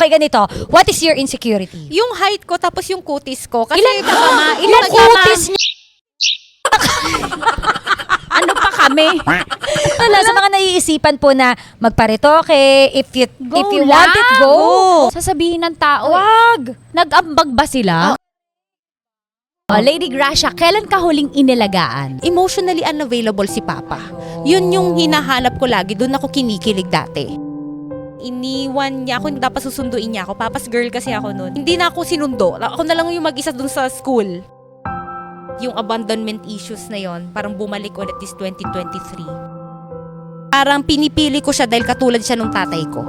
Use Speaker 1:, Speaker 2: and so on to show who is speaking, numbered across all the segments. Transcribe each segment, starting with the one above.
Speaker 1: Okay, ganito. What is your insecurity?
Speaker 2: Yung height ko tapos yung kutis ko. Kasi
Speaker 3: Ilan
Speaker 1: Yung kutis niya.
Speaker 3: Ano pa kami?
Speaker 1: Wala, sa mga naiisipan po na magparitoke, if you want it, go.
Speaker 3: Sasabihin ng tao,
Speaker 1: Wag.
Speaker 3: nag-ambag ba sila? Lady Gracia, kailan ka huling inilagaan?
Speaker 2: emotionally unavailable si Papa. Yun yung hinahanap ko lagi. Doon ako kinikilig dati. Iniwan niya ako, dapat susunduin niya ako. Papa's girl kasi ako noon. Hindi na ako sinundo. Ako na lang yung mag-isa doon sa school. Yung abandonment issues na yon, parang bumalik ulit this 2023. Parang pinipili ko siya dahil katulad siya nung tatay ko.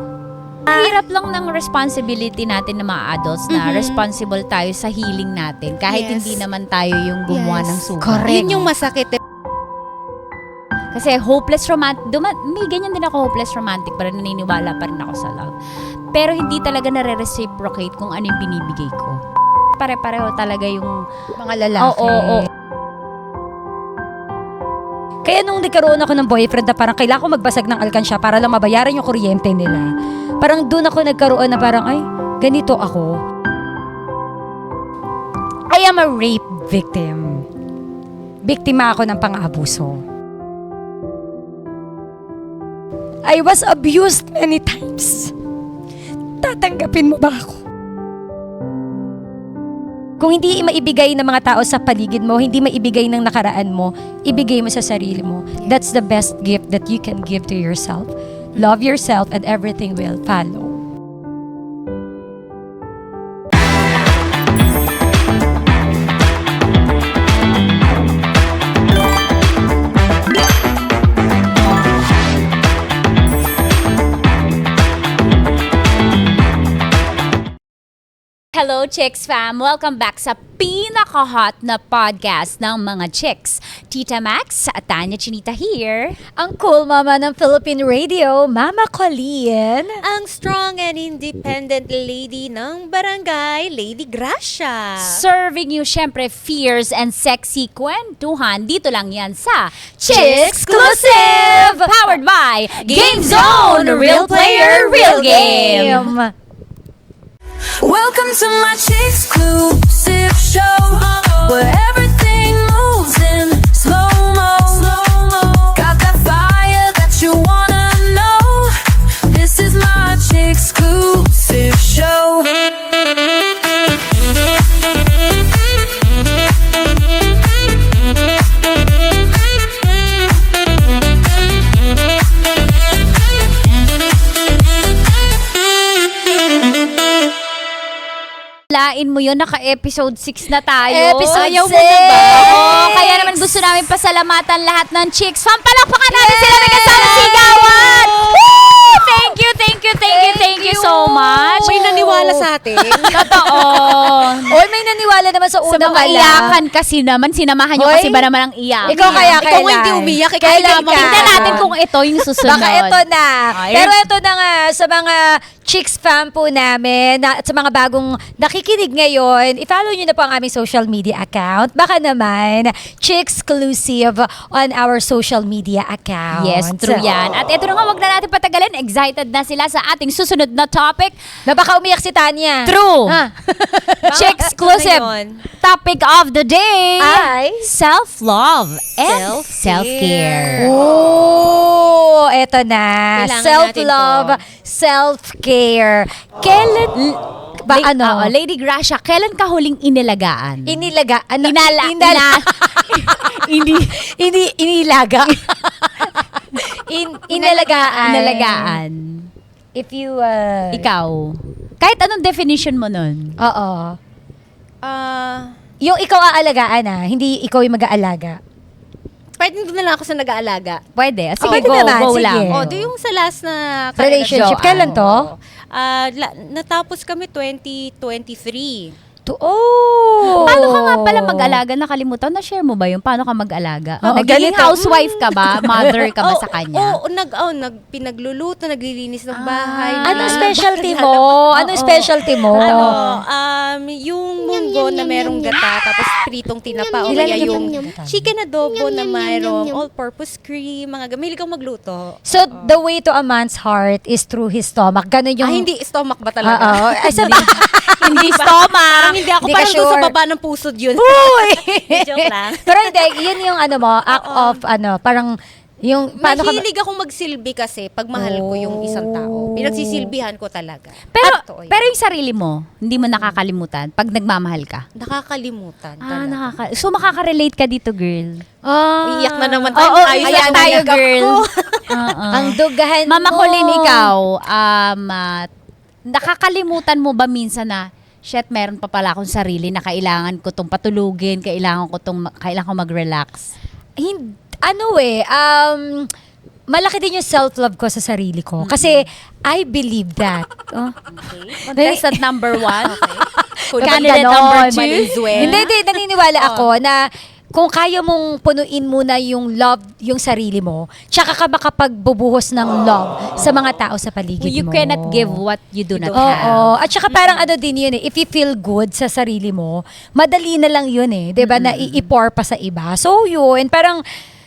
Speaker 3: Hirap lang ng responsibility natin na mga adults na responsible tayo sa healing natin kahit
Speaker 2: Yes.
Speaker 3: hindi naman tayo yung gumawa ng sugat.
Speaker 1: Correct.
Speaker 2: Yun yung masakit.
Speaker 3: Kasi hopeless romantic, may ganyan din ako hopeless romantic, pero naniniwala pa rin ako sa love. Pero hindi talaga nare-reciprocate kung ano yung binibigay ko. Pare-pareho talaga yung
Speaker 1: Mga lalaki.
Speaker 3: Oo.
Speaker 1: Kaya nung nagkaroon ako ng boyfriend na parang kailangan ko magbasag ng alkansya para lang mabayaran yung kuryente nila. Parang doon ako nagkaroon na parang, ay, ganito ako. I am a rape victim. Biktima ako ng pang-abuso. I was abused many times. Tatanggapin mo ba ako? Kung hindi maibigay ng mga tao sa paligid mo, hindi maibigay ng nakaraan mo, ibigay mo sa sarili mo. That's the best gift that you can give to yourself. Love yourself and everything will follow.
Speaker 3: Hello, Chicks fam! Welcome back sa pinaka-hot na podcast ng mga chicks. Tita Max at Tanya Chinita here.
Speaker 1: Ang cool mama ng Philippine Radio, Mama Colleen.
Speaker 2: Ang strong and independent lady ng barangay, Lady Gracia.
Speaker 3: Serving you, syempre, fierce and sexy kwentuhan. Dito lang yan sa
Speaker 1: Chicksclusive!
Speaker 3: Powered by Game Zone! Real player, real game!
Speaker 4: Welcome to my Chicksclusive show, where everything moves in slow-mo. Got that fire that you wanna know. This is my Chicksclusive show.
Speaker 3: Lain mo yun, naka-episode 6 na tayo.
Speaker 1: Episode
Speaker 3: Ayaw mo
Speaker 1: 6.
Speaker 3: na ba? Oo, kaya naman gusto namin pasalamatan lahat ng chicks. Fam, palakpakan natin sila, may kasama sigawan! Woo! Thank you so much.
Speaker 2: May naniwala sa atin.
Speaker 3: Totoo.
Speaker 1: Oy, may naniwala naman sa
Speaker 3: Sa
Speaker 1: una
Speaker 3: mga iyakan kasi naman, sinamahan nyo
Speaker 1: Hoy,
Speaker 3: kasi ba naman ang iyak?
Speaker 1: Ikaw kaya
Speaker 2: Ikaw nga hindi umiyak, ikaw
Speaker 1: Kailan
Speaker 2: lamang.
Speaker 1: ka?
Speaker 3: Tingnan natin kung ito yung susunod.
Speaker 1: Baka ito na.
Speaker 3: Ay.
Speaker 1: Pero ito na nga, sa mga chicks fam po namin, at sa mga bagong nakikinig ngayon, i-follow nyo na po ang aming social media account. Baka naman, Chicksclusive on our social media account.
Speaker 3: Yes, true yan. At ito na nga, wag na natin patagalin. Excited na sila sa ating susunod na topic.
Speaker 1: Na baka umiyak si Tanya.
Speaker 3: True.
Speaker 1: Ha?
Speaker 3: Chicksclusive.
Speaker 2: Ano yun?
Speaker 3: Topic of the day.
Speaker 1: Ay?
Speaker 3: Self-love and self-care.
Speaker 1: Oh, eto na.
Speaker 2: Kailangan
Speaker 1: Self-love, self-care. Kailan ba ano?
Speaker 3: Lady Gracia, kailan ka huling inilagaan?
Speaker 1: Inilaga. Ano? Inilaga. Inalagaan.
Speaker 3: Inalagaan.
Speaker 1: If you,
Speaker 3: Ikaw. Kahit anong definition mo nun?
Speaker 1: Oo.
Speaker 2: Yung
Speaker 1: Ikaw aalagaan hindi ikaw yung mag-aalaga.
Speaker 2: pwede doon na lang ako sa nag-aalaga.
Speaker 3: Pwede. Sige,
Speaker 1: Pwede
Speaker 3: go,
Speaker 1: naman,
Speaker 3: go
Speaker 1: sige.
Speaker 3: lang.
Speaker 2: Oh, do yung sa last na
Speaker 1: Relationship.
Speaker 3: Joanne.
Speaker 1: Kailan to?
Speaker 2: natapos kami 2023.
Speaker 3: Paano ka nga pala mag-alaga? Nakalimutan, na-share mo ba yun? Paano ka mag-alaga?
Speaker 1: Oo,
Speaker 3: Naging
Speaker 1: ganito.
Speaker 3: housewife ka ba? Mother ka ba sa kanya?
Speaker 2: Oo, pinagluluto, naglilinis ng bahay.
Speaker 1: Anong
Speaker 2: naglalaba,
Speaker 1: specialty mo?
Speaker 2: naglalaba.
Speaker 1: Anong specialty mo?
Speaker 2: Yung munggo na merong gata, tapos pritong tinapa, o kaya
Speaker 1: Nilalagyan
Speaker 2: yung
Speaker 1: mo-
Speaker 2: chicken adobo na mayroong all-purpose cream, mahilig kang magluto.
Speaker 1: So, the way to a man's heart is through his stomach. Ganun yung...
Speaker 2: Hindi, stomach ba
Speaker 1: Oo.
Speaker 2: talaga?
Speaker 1: Ay,
Speaker 3: Hindi stomach.
Speaker 2: Parang hindi ako,
Speaker 1: Hindi ka
Speaker 2: parang doon sa
Speaker 1: sure.
Speaker 2: baba ng pusod yun.
Speaker 1: Uy!
Speaker 2: Joke lang.
Speaker 1: Pero hindi, yun yung ano mo, act of parang yung paano ka...
Speaker 2: Mahilig akong magsilbi kasi pag mahal ko yung isang tao. Pinagsisilbihan ko talaga. Totoo yun.
Speaker 3: Pero yung sarili mo, hindi mo nakakalimutan pag nagmamahal ka?
Speaker 2: Nakakalimutan talaga.
Speaker 3: So makaka-relate ka dito, girl.
Speaker 2: Iyak na naman tayo.
Speaker 3: Oo,
Speaker 2: Ayos
Speaker 3: iyak
Speaker 2: na
Speaker 3: tayo,
Speaker 2: naiyak ako.
Speaker 3: girl. Oo.
Speaker 1: Ang dugahan
Speaker 3: Mama
Speaker 1: mo.
Speaker 3: Colleen, ikaw, nakakalimutan mo ba minsan na, shit, meron pa pala akong sarili na kailangan ko tong patulugin, kailangan ko mag-relax.
Speaker 1: Malaki din yung self-love ko sa sarili ko. Kasi, I believe that.
Speaker 3: Contestant number 1.
Speaker 1: Dapat
Speaker 3: Candidate
Speaker 1: ganon.
Speaker 3: number 2.
Speaker 2: Malizwel.
Speaker 1: Hindi, naniniwala ako na kung kaya mong punuin muna yung love, yung sarili mo, tsaka ka makapagbubuhos ng love sa mga tao sa paligid
Speaker 3: You
Speaker 1: mo.
Speaker 3: cannot give what you do not
Speaker 1: Oo.
Speaker 3: have.
Speaker 1: At saka parang ano din yun eh, if you feel good sa sarili mo, madali na lang yun eh, 'di ba? Na i-pour pa sa iba. So yun, parang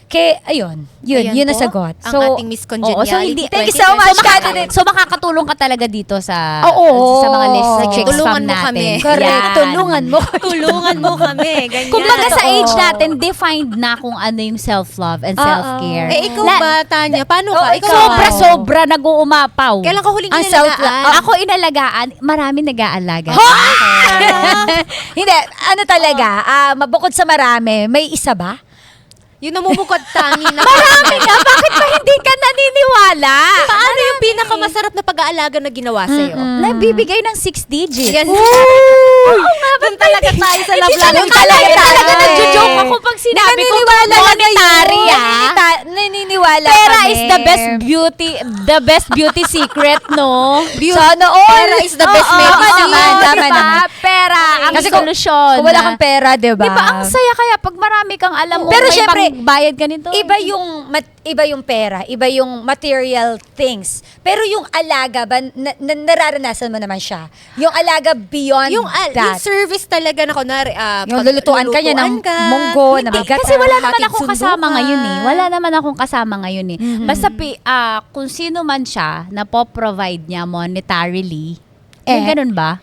Speaker 1: yun
Speaker 2: Ayan
Speaker 1: ang
Speaker 2: po,
Speaker 1: sagot.
Speaker 2: ang
Speaker 1: So,
Speaker 2: ating Miss Congeniality.
Speaker 3: Oo, so hindi,
Speaker 1: Thank you so much, candidate.
Speaker 3: So makakatulong ka talaga dito sa
Speaker 1: Oo.
Speaker 3: sa mga list sa chicks
Speaker 2: Tulungan
Speaker 3: fam
Speaker 2: mo
Speaker 3: natin.
Speaker 2: kami.
Speaker 1: correct.
Speaker 3: Yan.
Speaker 1: Tulungan mo.
Speaker 2: Tulungan mo kami. Ganyan.
Speaker 3: Kumbaga sa
Speaker 1: Totoo.
Speaker 3: age natin, defined na kung ano yung self-love and self-care.
Speaker 2: Ikaw ba, Tanya? Paano ka? Ikaw
Speaker 3: Sobra nag-uumapaw.
Speaker 2: Kailan ka huling
Speaker 1: Ang
Speaker 2: inalagaan?
Speaker 3: Ako inalagaan, marami nag-aalaga.
Speaker 1: Hindi, ano talaga, mabukod sa marami, may isa ba?
Speaker 2: Yung namumukod tangi na.
Speaker 3: Marami nga, bakit ba hindi ka naniniwala?
Speaker 2: Paano yung pinakamasarap na pag-aalaga na ginawa sa'yo?
Speaker 3: Nagbibigay ng 6 digits.
Speaker 2: Yan. Doon talaga tayo sa love life.
Speaker 1: Doon talaga tayo.
Speaker 3: Nagjo-joke ako pag sinabi ko monetary
Speaker 1: Naniniwala
Speaker 3: Pera
Speaker 1: kami.
Speaker 3: is the best beauty secret, no?
Speaker 1: Sana all.
Speaker 2: Pera is the best medicine.
Speaker 1: Tama naman.
Speaker 3: Pera ang
Speaker 1: Kasi kung
Speaker 3: solusyon.
Speaker 1: wala kang pera, di ba?
Speaker 3: Di ba, ang saya kaya pag marami kang alam mo,
Speaker 1: Pero
Speaker 3: may
Speaker 1: syempre,
Speaker 3: bayad ka nito.
Speaker 1: iba yung pera, iba yung material things. Pero yung alaga ba, nararanasan mo naman siya. Yung alaga beyond
Speaker 2: Yung
Speaker 1: that.
Speaker 2: service talaga na kunwari,
Speaker 1: Yung lulutuan ka niya ng munggo, na may gata.
Speaker 3: Kasi wala naman
Speaker 2: hatid
Speaker 3: akong
Speaker 2: sundo
Speaker 3: kasama
Speaker 2: ka.
Speaker 3: ngayon eh. Wala naman akong kasama ngayon eh. Basta kung sino man siya na po-provide niya monetarily, yung
Speaker 1: Eh?
Speaker 3: ganun ba?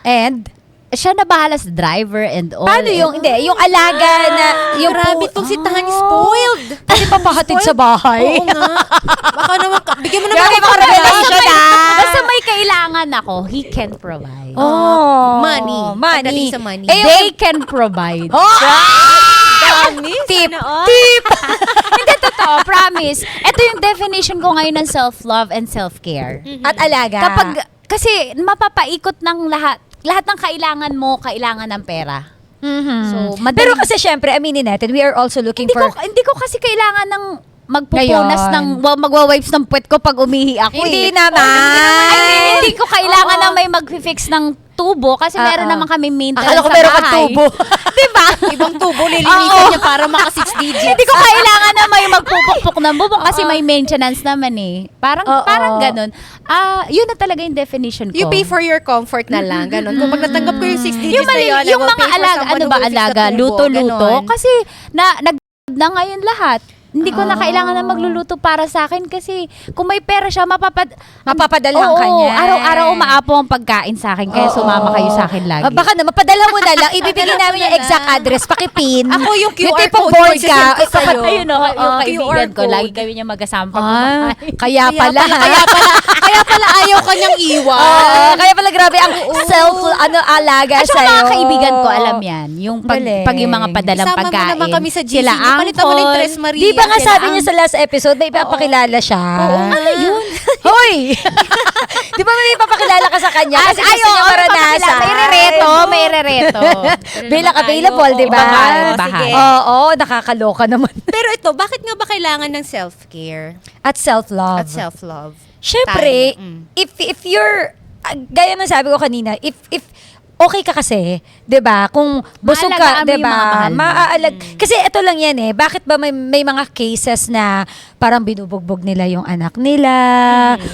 Speaker 1: And,
Speaker 3: Siya na bahala sa driver and all.
Speaker 1: paano yung, hindi, yung alaga na, yung
Speaker 2: Grabe tong si Tanya spoiled.
Speaker 1: Kasi papahatid sa bahay.
Speaker 2: Oo nga. Baka naman, bigyan mo naman
Speaker 1: Grabe
Speaker 2: ako
Speaker 1: mga
Speaker 2: ng
Speaker 1: revelation,
Speaker 3: Basta may kailangan ako, he can provide.
Speaker 1: Oh,
Speaker 2: Money. Pagdating sa money.
Speaker 1: Eh,
Speaker 3: They can provide.
Speaker 2: Dami.
Speaker 1: tip.
Speaker 3: Hindi, totoo, promise. Ito yung definition ko ngayon ng self-love and self-care.
Speaker 1: At alaga.
Speaker 3: Kasi mapapaikot ng lahat ng kailangan mo, kailangan ng pera. So,
Speaker 1: Pero kasi syempre, aminin natin, we are also looking
Speaker 3: hindi ko kasi kailangan ng magpupunas
Speaker 1: Ngayon.
Speaker 3: magwa-wipes ng puwet ko pag umihi ako.
Speaker 1: Hindi
Speaker 3: eh.
Speaker 1: naman.
Speaker 3: I mean, hindi ko kailangan na may mag-fix ng tubo kasi meron naman kami maintenance
Speaker 1: Akala ko
Speaker 3: sa
Speaker 1: meron kang
Speaker 3: bahay.
Speaker 1: tubo.
Speaker 3: Diba?
Speaker 2: Ibang tubo, lilinisan niya para maka 6 digits.
Speaker 3: Hindi ko kailangan na may magpupukpok ng bubong kasi may maintenance naman eh. Parang ganun. Yun na talaga yung definition ko.
Speaker 2: You pay for your comfort na lang, ganun. Kung pag natanggap ko yung 6 digits na yun, I
Speaker 3: yung
Speaker 2: will
Speaker 3: mga
Speaker 2: pay for
Speaker 3: alaga,
Speaker 2: someone
Speaker 3: ano
Speaker 2: who
Speaker 3: ba
Speaker 2: will fix the
Speaker 3: alaga?
Speaker 2: tubo,
Speaker 3: Luto-luto?
Speaker 2: ganun.
Speaker 3: Kasi na ngayon lahat. Hindi ko na kailangan na magluluto para sa akin kasi kung may pera siya,
Speaker 1: Mapapadalhan
Speaker 3: Oo,
Speaker 1: ka niya.
Speaker 3: araw-araw umaapo ang pagkain sa akin kaya sumama kayo sa akin lagi.
Speaker 1: Baka na, mapadala mo na lang. Ibibigay namin yung exact address. Pakipin.
Speaker 2: Ako yung QR
Speaker 1: tipong
Speaker 2: code ko,
Speaker 1: board
Speaker 2: isisend ko
Speaker 1: ka.
Speaker 2: sa'yo.
Speaker 3: Ayun o, yung
Speaker 2: QR
Speaker 3: kaibigan ko,
Speaker 2: code.
Speaker 3: lagi kami niya magkasama pag
Speaker 1: Ah,
Speaker 3: kumakain.
Speaker 1: kaya pala.
Speaker 2: Kaya pala ayaw kanyang iwan.
Speaker 1: Oo, kaya pala grabe ang alaga
Speaker 3: At saka
Speaker 1: sa'yo.
Speaker 3: mga kaibigan ko, alam yan. Yung pag yung mga padalang
Speaker 2: Isama mo
Speaker 3: pagkain.
Speaker 2: naman kami sa GC.
Speaker 3: Sila
Speaker 2: Palitan mo na yung
Speaker 3: Angkol.
Speaker 2: Tres Maria.
Speaker 1: Di ba nga
Speaker 2: Sila
Speaker 1: sabi niya sa last episode, may ipapakilala siya?
Speaker 2: Oo nga. Ano yun?
Speaker 1: Hoy! Di ba may ipapakilala ka sa kanya? Kasi gusto niya maranasan.
Speaker 3: May rereto.
Speaker 1: Bilang available, di ba?
Speaker 2: Sige.
Speaker 1: Oo, nakakaloka naman.
Speaker 2: Pero ito, bakit nga ba kailangan ng self-care
Speaker 1: At self-love.
Speaker 2: at self-love?
Speaker 1: Syempre,
Speaker 2: Tayo.
Speaker 1: if you're, gaya ng sabi ko kanina, if okay ka kasi, 'di ba? Kung busog ka,
Speaker 3: Maalagaan mo
Speaker 1: 'di
Speaker 3: yung mga
Speaker 1: ba?
Speaker 3: mahal mo.
Speaker 1: Kasi ito lang 'yan eh. Bakit ba may mga cases na parang binubugbog nila yung anak nila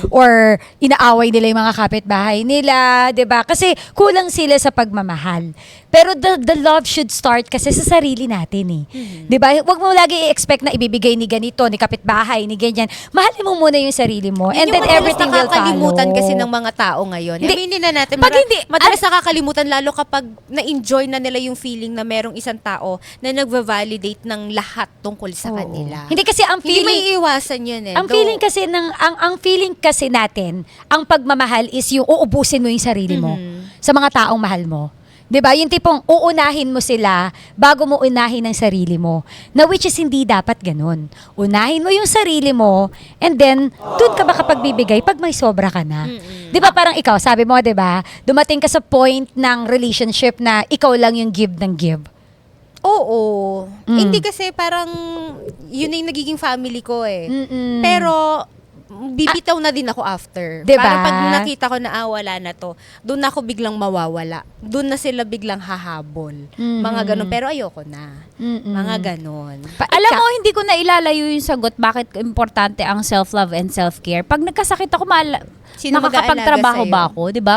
Speaker 1: or inaaway nila yung mga kapitbahay nila, 'di ba? Kasi kulang sila sa pagmamahal. Pero the love should start kasi sa sarili natin eh. 'Di ba? Huwag mo lagi i-expect na ibibigay ni ganito, ni kapitbahay, ni ganyan. Mahalin mo muna yung sarili mo and
Speaker 2: Yun
Speaker 1: then
Speaker 2: yung madalas
Speaker 1: everything will follow.
Speaker 2: nakakalimutan kasi ng mga tao ngayon.
Speaker 1: Hindi.
Speaker 2: Aminin na natin,
Speaker 1: Pag hindi-
Speaker 2: madalas nakakalimutan lalo kapag na-enjoy na nila yung feeling na merong isang tao na nagva-validate ng lahat tungkol sa
Speaker 1: Oo.
Speaker 2: kanila.
Speaker 1: Hindi kasi ang
Speaker 2: Hindi
Speaker 1: feeling
Speaker 2: may iwasan yun eh.
Speaker 1: ang feeling kasi ang feeling kasi natin, ang pagmamahal is yung uubusin mo yung sarili mo sa mga taong mahal mo. 'Di ba? Yung tipong uunahin mo sila bago mo unahin ang sarili mo. Na which is hindi dapat ganun. Unahin mo yung sarili mo and then doon ka makapagbibigay pag may sobra ka na. 'Di ba parang ikaw, sabi mo 'di ba? Dumating ka sa point ng relationship na ikaw lang yung give ng give.
Speaker 2: Oo.
Speaker 1: Mm.
Speaker 2: Hindi kasi parang yun na yung nagiging family ko eh.
Speaker 1: Mm-mm.
Speaker 2: Pero bibitaw na din ako after.
Speaker 1: Diba?
Speaker 2: Parang pag nakita ko na wala na to, doon ako biglang mawawala. Doon na sila biglang hahabol.
Speaker 1: Mhm.
Speaker 2: Mga ganun. Pero ayoko na.
Speaker 1: Mm-mm.
Speaker 2: Mga ganun.
Speaker 3: Alam mo, hindi ko na ilalayo yung sagot bakit importante ang self-love and self-care. Pag nagkasakit ako,
Speaker 2: Sino
Speaker 3: makakapagtrabaho
Speaker 2: mag-aalaga
Speaker 3: ba
Speaker 2: sa'yo?
Speaker 3: ako? Di ba?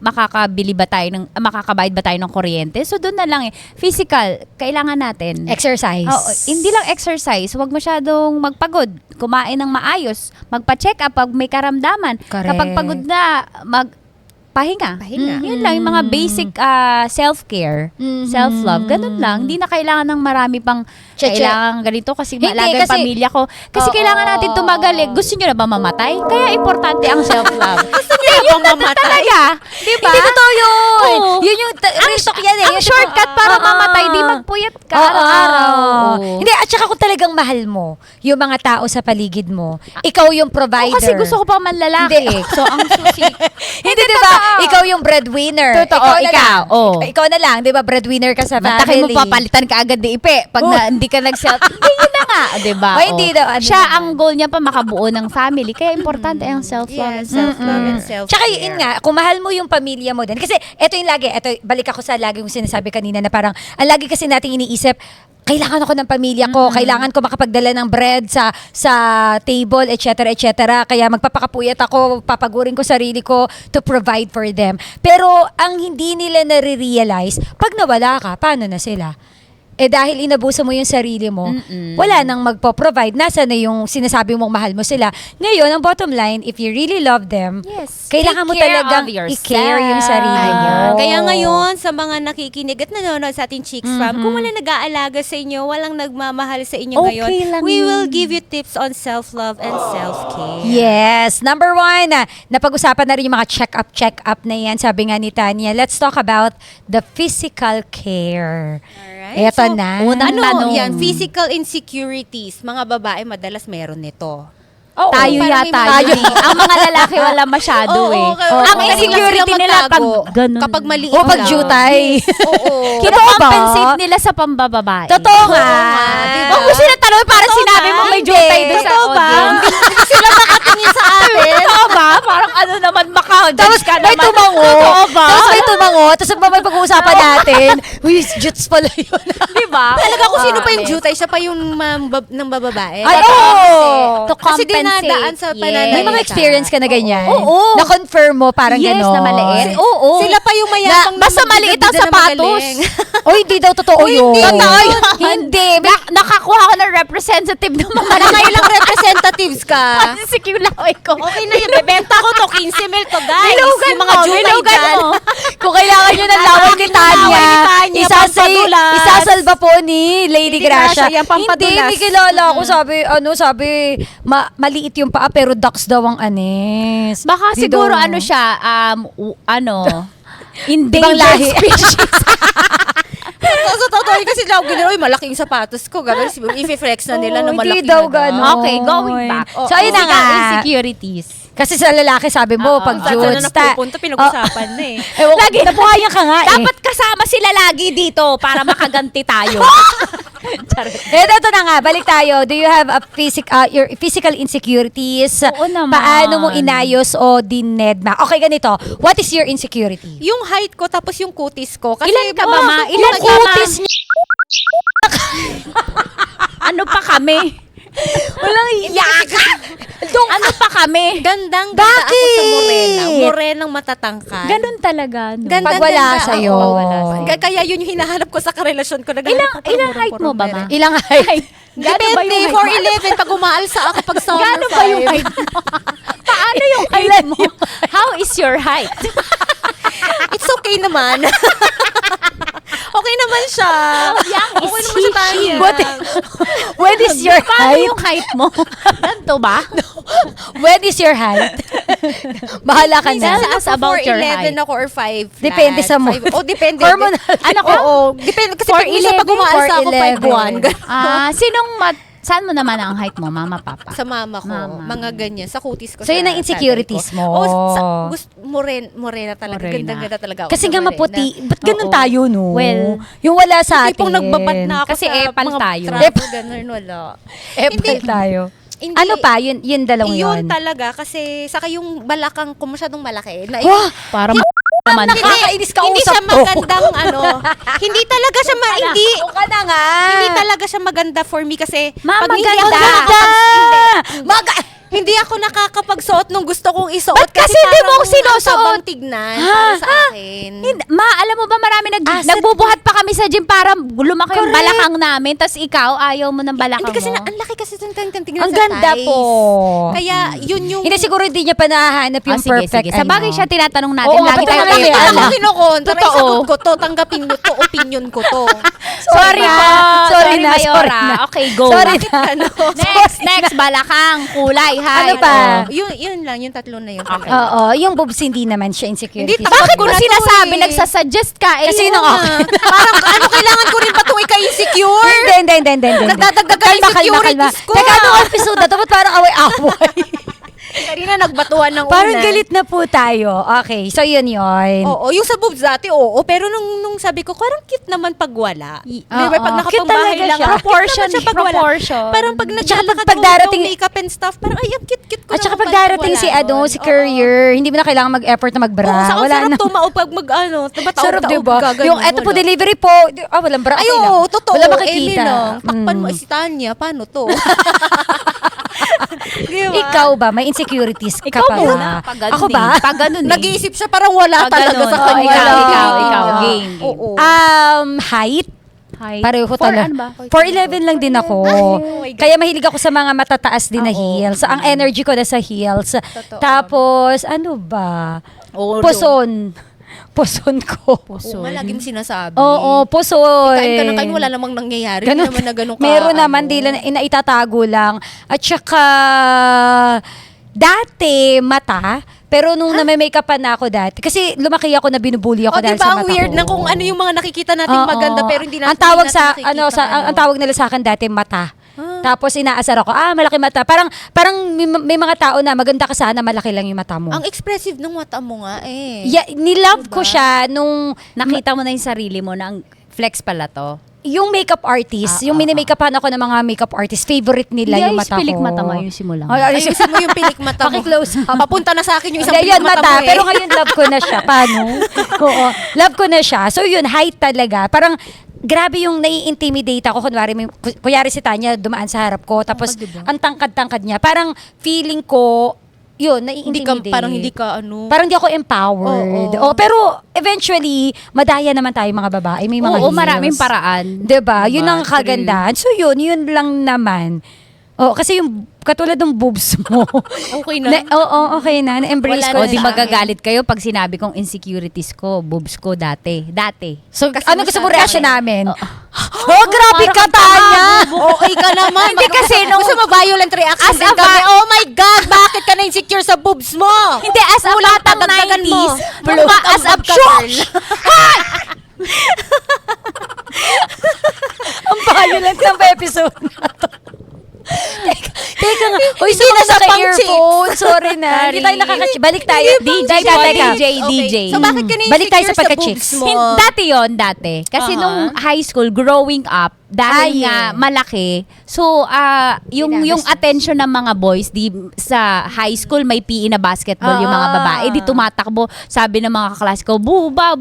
Speaker 3: Makakabili ba tayo makakabayad ba tayo ng kuryente? So doon na lang eh. Physical, kailangan natin.
Speaker 1: Exercise.
Speaker 3: Oo, hindi lang exercise, huwag masyadong magpagod, kumain ng maayos, magpa-check up pag may karamdaman.
Speaker 1: Correct.
Speaker 3: Kapag pagod na, pahinga.
Speaker 2: Pahinga.
Speaker 3: Yun lang, yung mga basic self-care,
Speaker 1: Mhm.
Speaker 3: self-love, ganun lang. Hindi na kailangan ng marami pang
Speaker 1: Che-che.
Speaker 3: kailangan ganito kasi
Speaker 1: Hindi,
Speaker 3: malaga yung
Speaker 1: kasi-
Speaker 3: pamilya ko. Kasi
Speaker 1: Oo.
Speaker 3: kailangan natin tumagal eh. Gusto nyo na ba mamatay? Kaya importante ang self-love.
Speaker 2: Gusto niyo na bang mamatay?
Speaker 3: Talaga. Diba?
Speaker 1: Hindi totoo yun.
Speaker 3: Oo.
Speaker 1: Yun yung real talk yan eh.
Speaker 3: Ang
Speaker 1: Yung
Speaker 3: shortcut
Speaker 1: tipo,
Speaker 3: para
Speaker 1: oo.
Speaker 3: mamatay, di magpuyat ka
Speaker 1: Oo.
Speaker 3: araw-araw. Oo.
Speaker 1: Hindi, at saka kung talagang mahal mo yung mga tao sa paligid mo, ikaw yung provider.
Speaker 3: Oo, kasi gusto ko pa manlalaki.
Speaker 1: Hindi.
Speaker 3: So, ang susi.
Speaker 1: Hindi, di ba? Ikaw yung breadwinner.
Speaker 3: Totoo,
Speaker 1: na
Speaker 3: ikaw.
Speaker 1: lang.
Speaker 3: Oo.
Speaker 1: Ikaw na lang, di ba? Breadwinner ka sa
Speaker 3: Mantakin mo
Speaker 1: family.
Speaker 3: papalitan ka agad ni Ipe pag hindi ka nag-self. Hindi, yun na nga, di ba?
Speaker 1: O, hindi daw, ano
Speaker 3: Siya,
Speaker 1: naman.
Speaker 3: ang goal niya pa makabuo ng family. Kaya importante ang self-love.
Speaker 2: Yes, self-love and self-care.
Speaker 1: Tsaka yun nga, kung mahal mo yung pamilya mo din. Kasi eto yung lagi, balik ako sa lagi kong sinasabi kanina na parang, ang lagi kasi nating iniisip, kailangan ako ng pamilya ko, kailangan ko makapagdala ng bread sa table, etc., etc. Kaya magpapakapuyat ako, papagurin ko sarili ko to provide for them. Pero ang hindi nila nare-realize, pag nawala ka, paano na sila? Eh dahil inabuso mo yung sarili mo, wala nang magpo-provide. Nasa na yung sinasabi mong mahal mo sila. Ngayon, ang bottom line, if you really love them,
Speaker 3: Yes.
Speaker 1: kailangan mo
Speaker 3: Take care
Speaker 1: talagang
Speaker 3: of yourself.
Speaker 1: i-care yung sarili mo.
Speaker 2: Ayan. Kaya ngayon, sa mga nakikinig at nanonood sa ating Chicks Fam, kung wala nag-aalaga sa inyo, walang nagmamahal sa inyo
Speaker 3: Okay
Speaker 2: ngayon,
Speaker 3: lang
Speaker 2: we
Speaker 3: yun.
Speaker 2: will give you tips on self-love and self-care.
Speaker 1: Yes. Number 1, napag-usapan na rin yung mga check-up na yan. Sabi nga ni Tanya, let's talk about the physical care.
Speaker 2: Alright.
Speaker 1: Eto
Speaker 2: So,
Speaker 1: na.
Speaker 3: unang tanong.
Speaker 2: Yan, physical insecurities. Mga babae madalas meron nito.
Speaker 1: Oo.
Speaker 3: Tayo
Speaker 2: Parang may
Speaker 3: yata
Speaker 2: mga-
Speaker 3: yun eh. Ang mga lalaki wala masyado eh.
Speaker 2: Oo,
Speaker 3: Ang
Speaker 2: okay.
Speaker 3: insecurity nila pag ganun.
Speaker 2: Kapag maliit
Speaker 1: O pag
Speaker 2: lang.
Speaker 1: jutay.
Speaker 2: Oo.
Speaker 3: Kino-compensate nila sa pambababae.
Speaker 1: Totoo nga.
Speaker 2: Diba?
Speaker 3: Huwag mo sila tanong para
Speaker 2: Totoo
Speaker 3: sinabi
Speaker 2: ba?
Speaker 3: mo may
Speaker 1: Hindi.
Speaker 3: jutay doon sa
Speaker 2: Totoo ba?
Speaker 3: audience.
Speaker 2: Hindi sila makatingin sa atin.
Speaker 3: Totoo ba? Parang ano naman
Speaker 1: Tapos
Speaker 3: maka-judge ka
Speaker 1: may
Speaker 3: naman.
Speaker 1: tumango.
Speaker 3: Totoo ba?
Speaker 1: Tapos may tumango. Tapos may pag-uusapan natin. Uy, juts pala yun.
Speaker 3: Diba?
Speaker 2: Talaga kung sino pa yung jutay, siya pa yung ng bababae.
Speaker 1: Ay, oo.
Speaker 3: To
Speaker 2: Kasi
Speaker 3: compensate.
Speaker 2: dinadaan sa
Speaker 3: Yes.
Speaker 2: pananalita.
Speaker 1: May mga experience ka na ganyan.
Speaker 3: Oo.
Speaker 1: Na-confirm mo parang
Speaker 3: Yes,
Speaker 1: gano'n.
Speaker 3: na maliit. Oo.
Speaker 2: Sila pa yung mayabang
Speaker 3: Na- basta maliit ang
Speaker 2: magbibida na
Speaker 3: sapatos.
Speaker 2: magaling.
Speaker 1: O, hindi daw totoo yun.
Speaker 3: Totoo yun.
Speaker 1: Hindi.
Speaker 3: Nakakuha ko ng representative ng mga
Speaker 2: Nakailang representatives ka.
Speaker 3: Secure lang ko.
Speaker 2: Okay na yun. Bebenta ko to. 15 mil to, guys.
Speaker 3: Nilugan
Speaker 2: Yung mga
Speaker 3: mo,
Speaker 2: jutay
Speaker 3: nilugan
Speaker 2: dyan.
Speaker 3: mo.
Speaker 1: Kung kailangan nyo ng laway ni Tanya,
Speaker 2: Laway ni Tanya, pampadulas.
Speaker 1: isasalba po ni Lady
Speaker 2: Lady Gracia,
Speaker 1: Gracia.
Speaker 2: yan, pampadulas.
Speaker 1: Hindi, may kilala ako. Sabi, maliit yung paa, pero ducks daw ang anis.
Speaker 3: Baka
Speaker 1: Di
Speaker 3: siguro
Speaker 1: daw.
Speaker 3: ano siya,
Speaker 1: Ibang
Speaker 3: endangered
Speaker 1: lahi.
Speaker 3: species.
Speaker 2: So, totoo yun kasi daw giniro, malaking sapatos ko. Gagawin, i-flex na nila na
Speaker 1: Oo,
Speaker 2: malaki
Speaker 1: hindi daw
Speaker 2: na daw.
Speaker 1: ganon.
Speaker 3: Okay, going back.
Speaker 1: So, ayun na nga.
Speaker 3: Insecurities.
Speaker 1: Kasi sa lalaki, sabi mo,
Speaker 3: Oo.
Speaker 1: pag
Speaker 2: Saan na
Speaker 1: Jones,
Speaker 2: napupunta, pinag-usapan na eh.
Speaker 1: Lagi, nabuhayan ka nga eh.
Speaker 3: Dapat kasama sila lagi dito para makaganti tayo.
Speaker 1: Ito na nga, balik tayo. Do you have a your physical insecurities?
Speaker 3: Oo naman.
Speaker 1: Paano mo inayos o dinedma? Okay, ganito. What is your insecurity?
Speaker 2: Yung height ko, tapos yung kutis ko. Kasi,
Speaker 3: Ilan ka ba, ma?
Speaker 1: Yung
Speaker 3: Ilan ka, ma?
Speaker 1: kutis niya.
Speaker 3: Ano pa kami?
Speaker 1: Walang iyak.
Speaker 3: Ano pa kami?
Speaker 2: Gandang
Speaker 1: Bakit?
Speaker 2: ganda ako sa morena. Morenang matatangkad.
Speaker 3: Ganun talaga. No?
Speaker 2: Ganda,
Speaker 1: Pag wala
Speaker 2: ganda.
Speaker 1: sa'yo.
Speaker 2: Oo, wala sa'yo. Kaya yun yung hinahanap ko sa karelasyon ko.
Speaker 3: Ilang height mo ba, ma?
Speaker 1: Ilang height?
Speaker 3: Gano'n ba yung height mo?
Speaker 2: 4'11 pag umaalsa ako pag summer
Speaker 3: Gano'n ba yung height mo? Paano yung height mo? How is your height?
Speaker 2: It's okay naman. Okay naman siya. Okay naman siya tayo.
Speaker 1: When is your
Speaker 3: Paano
Speaker 1: height?
Speaker 3: yung height mo? Ganito ba?
Speaker 1: When is your height? Bahala ka
Speaker 3: Tell
Speaker 1: na.
Speaker 3: us about your height.
Speaker 2: 4'11 ako or 5 flat.
Speaker 1: Depende sa mood.
Speaker 2: Oh, depende.
Speaker 1: Hormonal.
Speaker 2: Ano ko? Oo. Depende. Kasi pag minsan pag umaalsa ako 5'1".
Speaker 3: Saan mo naman ang height mo, mama, papa?
Speaker 2: Sa mama ko.
Speaker 3: Mama.
Speaker 2: Mga ganyan. Sa kutis ko.
Speaker 1: So, yun
Speaker 2: sa
Speaker 1: ang insecurities
Speaker 2: tatay ko.
Speaker 1: mo.
Speaker 2: Morena talaga.
Speaker 3: Morena.
Speaker 2: Ganda talaga ako.
Speaker 1: Kasi
Speaker 2: sa
Speaker 1: nga
Speaker 2: morena.
Speaker 1: maputi. Ba't ganun
Speaker 3: Oo.
Speaker 1: tayo, no?
Speaker 3: Well,
Speaker 1: yung wala sa atin.
Speaker 2: Tipong nagbabad na ako
Speaker 3: Kasi
Speaker 2: sa
Speaker 3: epal
Speaker 2: mga
Speaker 3: tayo.
Speaker 2: trapo, ganun, wala.
Speaker 1: Epal tayo.
Speaker 2: Hindi.
Speaker 1: Ano pa? Yun dalawang yun.
Speaker 2: Yun talaga. Kasi saka yung balakang ko masyadong malaki. Na,
Speaker 1: Wah!
Speaker 3: Para naman.
Speaker 1: Nakakainis ka
Speaker 2: hindi
Speaker 1: usap
Speaker 2: siya
Speaker 1: to.
Speaker 2: magandang hindi talaga siya hindi
Speaker 1: ka na nga.
Speaker 2: hindi talaga siya maganda for me kasi
Speaker 3: Ma,
Speaker 2: pag hindi
Speaker 3: maganda.
Speaker 2: ako
Speaker 1: Maganda!
Speaker 2: nakakapag- hindi ako nakakapagsuot nung gusto kong isuot.
Speaker 3: Ba't kasi di mo
Speaker 2: parang
Speaker 3: sinusuot?
Speaker 2: ang tabang tignan para sa akin.
Speaker 3: Alam mo ba marami nagbubuhat pa kami sa gym para lumaki yung balakang namin, tapos ikaw ayaw mo ng balakang
Speaker 2: Hindi kasi
Speaker 3: mo.
Speaker 2: ang laki kasi ng tignan
Speaker 1: Ang
Speaker 2: sa
Speaker 1: ganda
Speaker 2: thighs.
Speaker 1: po.
Speaker 2: Kaya yun yung
Speaker 1: Hindi siguro hindi niya pa nahahanap yung
Speaker 3: sige,
Speaker 1: perfect.
Speaker 3: sige. Sa bagay siya tinatanong natin.
Speaker 1: Oo,
Speaker 3: lagi
Speaker 1: ba't
Speaker 3: tayo
Speaker 1: naman
Speaker 2: Hindi
Speaker 1: yan?
Speaker 2: pa
Speaker 3: tayo.
Speaker 2: ako kinokontra.
Speaker 3: Totoo.
Speaker 2: Isagot ko to. Tanggapin nyo to. Opinion ko to.
Speaker 1: Sorry
Speaker 3: Sorry po.
Speaker 1: na. Sorry na,
Speaker 3: Mayora.
Speaker 1: sorry na.
Speaker 3: Okay, go.
Speaker 1: Sorry
Speaker 3: Bakit?
Speaker 1: na.
Speaker 2: Ano?
Speaker 3: Next, balakang, kulay, height.
Speaker 1: Ano pa?
Speaker 2: Yun lang. Yung tatlo na yun.
Speaker 1: Oo, yung boobs hindi naman siya insecurity.
Speaker 2: Hindi,
Speaker 3: Bakit
Speaker 2: ko
Speaker 3: mo
Speaker 2: na to
Speaker 3: sinasabi,
Speaker 2: eh.
Speaker 3: nagsasuggest ka? Eh,
Speaker 1: Kasi nung okay.
Speaker 2: Parang ano kailangan ko rin ba itong ika-insecure?
Speaker 1: Hindi.
Speaker 2: Nagdadagdag ka
Speaker 1: Kalma,
Speaker 2: insecurities ko.
Speaker 1: Teka, anong episode na to? Ba't parang away-away?
Speaker 2: Kanina nagbatuan ng
Speaker 1: Parang
Speaker 2: una.
Speaker 1: galit na po tayo. Okay, so yun.
Speaker 2: Oo, yung sa boobs dati, oo. Pero nung sabi ko, parang cute naman pag wala. Di ba? Pag
Speaker 1: Cute
Speaker 2: nakapangbahay
Speaker 1: talaga
Speaker 2: lang.
Speaker 1: siya.
Speaker 3: Proportion,
Speaker 2: cute naman siya pag wala.
Speaker 3: proportion.
Speaker 2: Parang pag
Speaker 1: At saka
Speaker 2: naglalakad
Speaker 1: pag darating-
Speaker 2: makeup and stuff, parang ay, ang cute-cute ko
Speaker 1: At saka
Speaker 2: naman
Speaker 1: pag darating si
Speaker 2: wala
Speaker 1: si
Speaker 2: nun.
Speaker 1: courier, hindi mo na kailangan mag-effort na magbra.
Speaker 2: Oo, saka
Speaker 1: Wala
Speaker 2: sarap
Speaker 1: na.
Speaker 2: tumaob pag diba
Speaker 1: Sarap, diba?
Speaker 2: gaganon,
Speaker 1: Yung eto po,
Speaker 2: wala.
Speaker 1: delivery po. Walang bra.
Speaker 2: Ay,
Speaker 1: okay
Speaker 2: oo,
Speaker 1: lang.
Speaker 2: totoo.
Speaker 1: Wala
Speaker 2: Emi
Speaker 1: makikita.
Speaker 2: lang. Takpan mo
Speaker 1: Mm.
Speaker 2: si Tanya. Paano to? Diba?
Speaker 1: Ikaw ba? May insecurities ka
Speaker 3: Ikaw
Speaker 1: pa
Speaker 3: muna.
Speaker 1: ba?
Speaker 3: Pag ganun
Speaker 1: Ako ba?
Speaker 3: eh. Pag ganun eh.
Speaker 2: Nag-iisip siya parang wala
Speaker 3: Pag
Speaker 2: talaga
Speaker 3: ganun.
Speaker 2: sa kanya.
Speaker 3: Ikaw,
Speaker 2: Oo.
Speaker 3: game.
Speaker 2: Oo.
Speaker 1: Height?
Speaker 3: Height.
Speaker 1: Pareho talaga.
Speaker 3: Ano ba?
Speaker 1: 4'11 lang din ako.
Speaker 2: my God.
Speaker 1: Kaya mahilig ako sa mga matataas din na heels. Ang energy ko na sa heels. Tapos, ano ba? Puson. Puson ko.
Speaker 2: Oo, nga, lagi mo sinasabi.
Speaker 1: Oo, puson.
Speaker 2: Kain ka na kain, wala namang nangyayari.
Speaker 1: Ganun.
Speaker 2: Hindi naman na ganun ka.
Speaker 1: Meron naman,
Speaker 2: ano.
Speaker 1: di lang, inaitatago lang. At saka, dati, mata. Pero nung na-makeupan na ako dati, kasi lumaki ako na binubuli ako
Speaker 2: O,
Speaker 1: dahil
Speaker 2: diba
Speaker 1: sa
Speaker 2: ang
Speaker 1: mata
Speaker 2: weird
Speaker 1: ko.
Speaker 2: na kung ano yung mga nakikita nating
Speaker 1: Oo.
Speaker 2: maganda pero hindi natin
Speaker 1: ang tawag
Speaker 2: hindi
Speaker 1: sa
Speaker 2: natin
Speaker 1: ano
Speaker 2: nakikita
Speaker 1: sa ang tawag nila sa akin dati mata. Tapos inaasar ako, malaki mata. Parang may mga tao na maganda ka sana, malaki lang yung mata mo.
Speaker 2: Ang expressive ng mata mo nga eh.
Speaker 1: Yeah, nilove ko siya nung
Speaker 3: Nakita mo na yung sarili mo na ang flex pala to.
Speaker 1: yung makeup artist, yung mini-makeupan ako ng mga makeup artist, favorite nila yung mata ko.
Speaker 3: pilik mata mo, ayusin mo lang.
Speaker 1: Ay,
Speaker 2: Ayusin mo yung pilik mata mo.
Speaker 1: Paki-close.
Speaker 2: Papunta na sa akin yung isang
Speaker 1: Hindi,
Speaker 2: pilik
Speaker 1: yun,
Speaker 2: mata, mo eh.
Speaker 1: Pero ngayon love ko na siya. Paano? Oo. Love ko na siya. So yun, height talaga. Parang grabe yung nai-intimidate ako. Kunyari si Tanya dumaan sa harap ko. Tapos ang tangkad-tangkad niya. Parang feeling ko, yun,
Speaker 2: hindi ka,
Speaker 1: nai-intimidate.
Speaker 2: parang hindi ka ano.
Speaker 1: Parang di ako empowered.
Speaker 2: Oo.
Speaker 1: Pero eventually, madaya naman tayo mga babae. May mga
Speaker 3: Oo,
Speaker 1: heels.
Speaker 3: maraming paraan.
Speaker 1: Diba? Yun
Speaker 3: Diba?
Speaker 1: ang kagandahan. So yun lang naman. Oh, kasi yung katulad ng boobs mo.
Speaker 2: Okay na.
Speaker 1: Oo, okay na. Na-embrace
Speaker 2: Wala
Speaker 1: ko
Speaker 3: O
Speaker 2: na
Speaker 3: di
Speaker 1: siya.
Speaker 3: magagalit kayo pag sinabi kong insecurities ko, boobs ko dati.
Speaker 1: So,
Speaker 2: Kasi
Speaker 1: ano gusto mo
Speaker 2: masyado
Speaker 1: reaction
Speaker 2: eh.
Speaker 1: namin? Oh, grabe ka, Tanya!
Speaker 2: Okay ka naman.
Speaker 3: Hindi kasi nung-
Speaker 2: Gusto mo violent reaction
Speaker 3: As
Speaker 2: din
Speaker 3: a
Speaker 2: kami. Oh my God, bakit ka na-insecure sa boobs mo?
Speaker 3: Hindi, as a
Speaker 2: Kulang
Speaker 3: batang
Speaker 2: pa, dagdagan mo.
Speaker 3: 90s,
Speaker 2: Kulang pa,
Speaker 3: as a
Speaker 2: ka, girl.
Speaker 1: Ang violent ng episode na to. Teka, Teka nga. Uy, sa mga naka-earphone. Sorry na. Hindi tayo Balik tayo. DJ,
Speaker 3: DJ.
Speaker 2: So bakit ka
Speaker 1: Balik tayo sa
Speaker 2: na-insecure sa
Speaker 1: pagka-chicks.
Speaker 2: boobs mo?
Speaker 3: Dati yon dati. Kasi nung high school, growing up, dahil nga malaki, so yung attention ng mga boys sa high school may PE na basketball yung mga babae, di tumatakbo, sabi ng mga kaklase ko, buba.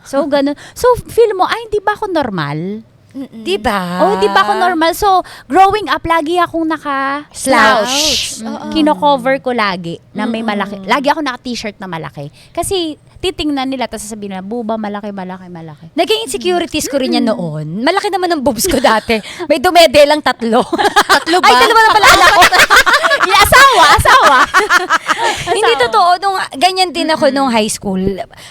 Speaker 3: So ganun. So feel mo, ay hindi ba ako normal?
Speaker 1: Diba?
Speaker 3: Oh, di ba ako normal? So, growing up, lagi akong
Speaker 1: Slouch.
Speaker 3: Kino-cover ko lagi na may malaki. Lagi ako naka-t-shirt na malaki. Kasi, titingnan nila, tapos sasabihin na, buba, malaki.
Speaker 1: Naging insecurities ko rin yan noon. Malaki naman ang boobs ko dati. May dumedelang 3.
Speaker 2: Tatlo ba?
Speaker 1: Ay, 2 na pala anak ko.
Speaker 3: Asawa.
Speaker 1: Hindi totoo. Nung, ganyan din ako nung high school.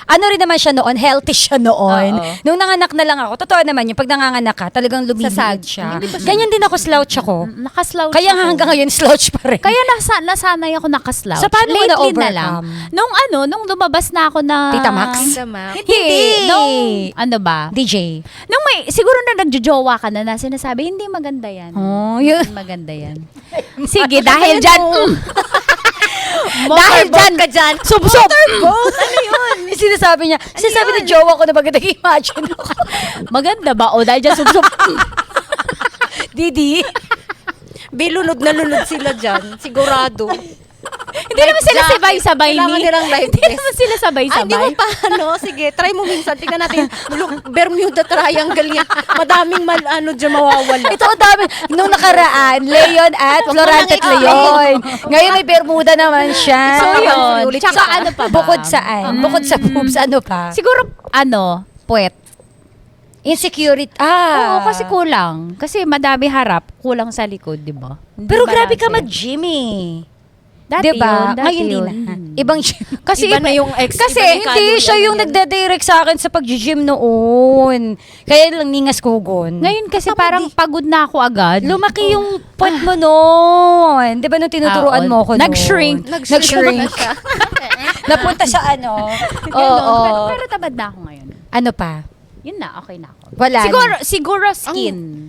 Speaker 1: Ano rin naman siya noon, healthy siya noon.
Speaker 3: Oo.
Speaker 1: Nung nanganak na lang ako, totoo naman yung pag nanganganak ka, talagang lumiliit
Speaker 3: Sasag.
Speaker 1: siya. Ganyan din ako, slouch ako.
Speaker 3: Nakaslouch
Speaker 1: Kaya
Speaker 3: ako.
Speaker 1: nga hanggang ngayon, slouch pa rin.
Speaker 3: Kaya nasanay ako nakaslouch.
Speaker 1: So, paano mo
Speaker 3: Lately
Speaker 1: na-overcome?
Speaker 3: na lang. Nung lumabas na ako na...
Speaker 1: Tita Max?
Speaker 3: Hindi. Nung, ano ba?
Speaker 1: DJ.
Speaker 3: Nung siguro na nagjojowa ka na sinasabi, hindi maganda yan.
Speaker 1: Oh, yun.
Speaker 3: Hindi maganda yan. Sige, dahil dyan. Dahil dyan
Speaker 2: ka dyan.
Speaker 1: Sub-sub. Ano yun? Sinasabi niya. Sinasabi ni jowa ko na bagay nag-imagine ako.
Speaker 3: maganda ba? O dahil dyan, sub-sub.
Speaker 1: Didi.
Speaker 2: Bilunod na lunod sila dyan. Sigurado.
Speaker 3: Hindi naman sila sabay-sabay
Speaker 2: Kailangan nilang live
Speaker 3: Hindi
Speaker 2: vest.
Speaker 3: naman sila
Speaker 2: Ay, di mo
Speaker 3: sabay-sabay.
Speaker 2: paano? Sige, try mo minsan. Tingnan natin. Bermuda Triangle yan. Madaming dyan mawawala.
Speaker 1: Ito ang dami. Nung nakaraan, Leon at Florante at Leon. Ngayon may Bermuda naman siya.
Speaker 3: So yun.
Speaker 2: Ulit
Speaker 3: Tsaka
Speaker 2: siya.
Speaker 3: ano pa ba?
Speaker 1: Bukod saan? Bukod sa boobs, ano pa?
Speaker 3: Siguro, puwet.
Speaker 1: Insecurity.
Speaker 3: Oo, kasi kulang. Kasi madami harap, kulang sa likod, di ba? Hindi
Speaker 1: Pero grabe ka
Speaker 3: balanse.
Speaker 1: mag-gym eh.
Speaker 3: Dati
Speaker 1: Diba?
Speaker 3: yun, dati
Speaker 1: Ngayon din
Speaker 3: yun.
Speaker 1: na. Ibang gym.
Speaker 3: Kasi
Speaker 2: Iba na yung ex.
Speaker 1: Kasi
Speaker 2: iba yung
Speaker 1: hindi
Speaker 2: calorie,
Speaker 1: siya yung
Speaker 2: yan.
Speaker 1: nagda-direct sa akin sa pag-gym noon. Kaya lang ningas kugon.
Speaker 3: Ngayon kasi parang pagod na ako agad.
Speaker 1: Lumaki yung puwet mo noon. Di ba nung tinuturuan mo ko noon?
Speaker 3: Nag-shrink.
Speaker 1: Nag-shrink. Napunta sa ano. Oo.
Speaker 3: Pero tabad na ako ngayon.
Speaker 1: Ano pa?
Speaker 3: Yun na, okay na ako.
Speaker 1: Wala
Speaker 3: Siguro skin.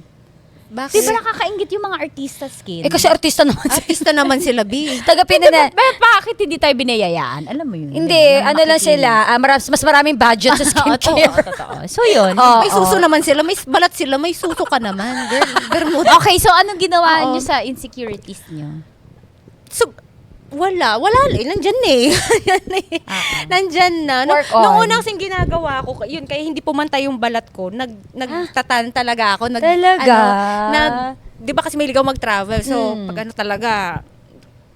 Speaker 2: Bakit?
Speaker 3: Di ba nakakaingit yung mga artista skin?
Speaker 1: Eh kasi artista naman siya.
Speaker 2: Artista naman sila, B.
Speaker 1: Taga-Pinana.
Speaker 3: Bakit hindi tayo binayayaan? Alam mo yun.
Speaker 1: Hindi, ano lang sila, mas maraming budget sa skincare.
Speaker 3: Totoo. So yun.
Speaker 1: Oo.
Speaker 2: May suso naman sila, may balat sila, may suso ka naman. Girl, Bermuda.
Speaker 3: Okay, so anong ginawa
Speaker 2: Oo.
Speaker 3: niyo sa insecurities niyo?
Speaker 2: So, wala nandyan eh. Nandyan na.
Speaker 1: Work on.
Speaker 2: Nung una kasing ginagawa ko, yun, kaya hindi pumantay yung balat ko, nagtatan talaga ako.
Speaker 1: Talaga?
Speaker 2: Di ba kasi may ligaw mag-travel, so pag ano talaga,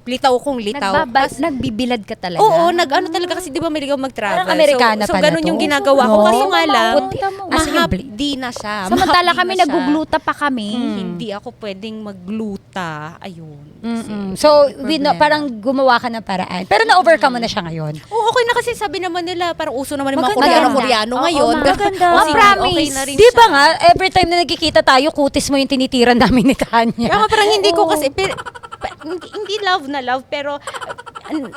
Speaker 2: litaw kong litaw.
Speaker 3: Nagbibilad ka talaga?
Speaker 2: Oo, talaga kasi di ba may ligaw mag-travel.
Speaker 1: Parang Amerikana
Speaker 2: so,
Speaker 1: pala
Speaker 2: ganun
Speaker 1: to.
Speaker 2: yung ginagawa ko.
Speaker 1: No?
Speaker 2: Kaso nga lang,
Speaker 1: Puti. Asa yung
Speaker 2: mahapdi na siya.
Speaker 3: Samantala
Speaker 2: Mahapdi
Speaker 3: kami
Speaker 2: na siya.
Speaker 3: nagugluta pa kami.
Speaker 2: Hindi ako pwedeng magluta. Ayun.
Speaker 1: So, parang gumawa ka ng paraan. Pero na-overcome mo na siya ngayon.
Speaker 2: Oo, okay na kasi sabi naman nila, parang uso naman yung mga
Speaker 1: Maganda.
Speaker 2: Koreano
Speaker 3: Oo,
Speaker 2: ngayon.
Speaker 1: maganda.
Speaker 2: O, sige,
Speaker 1: Promise.
Speaker 2: okay na rin
Speaker 1: Di ba
Speaker 2: siya.
Speaker 1: nga, every time na nagkikita tayo, kutis mo yung tinitiran namin ni Tanya.
Speaker 2: Kaya nga parang hindi ko kasi, hindi love na love, pero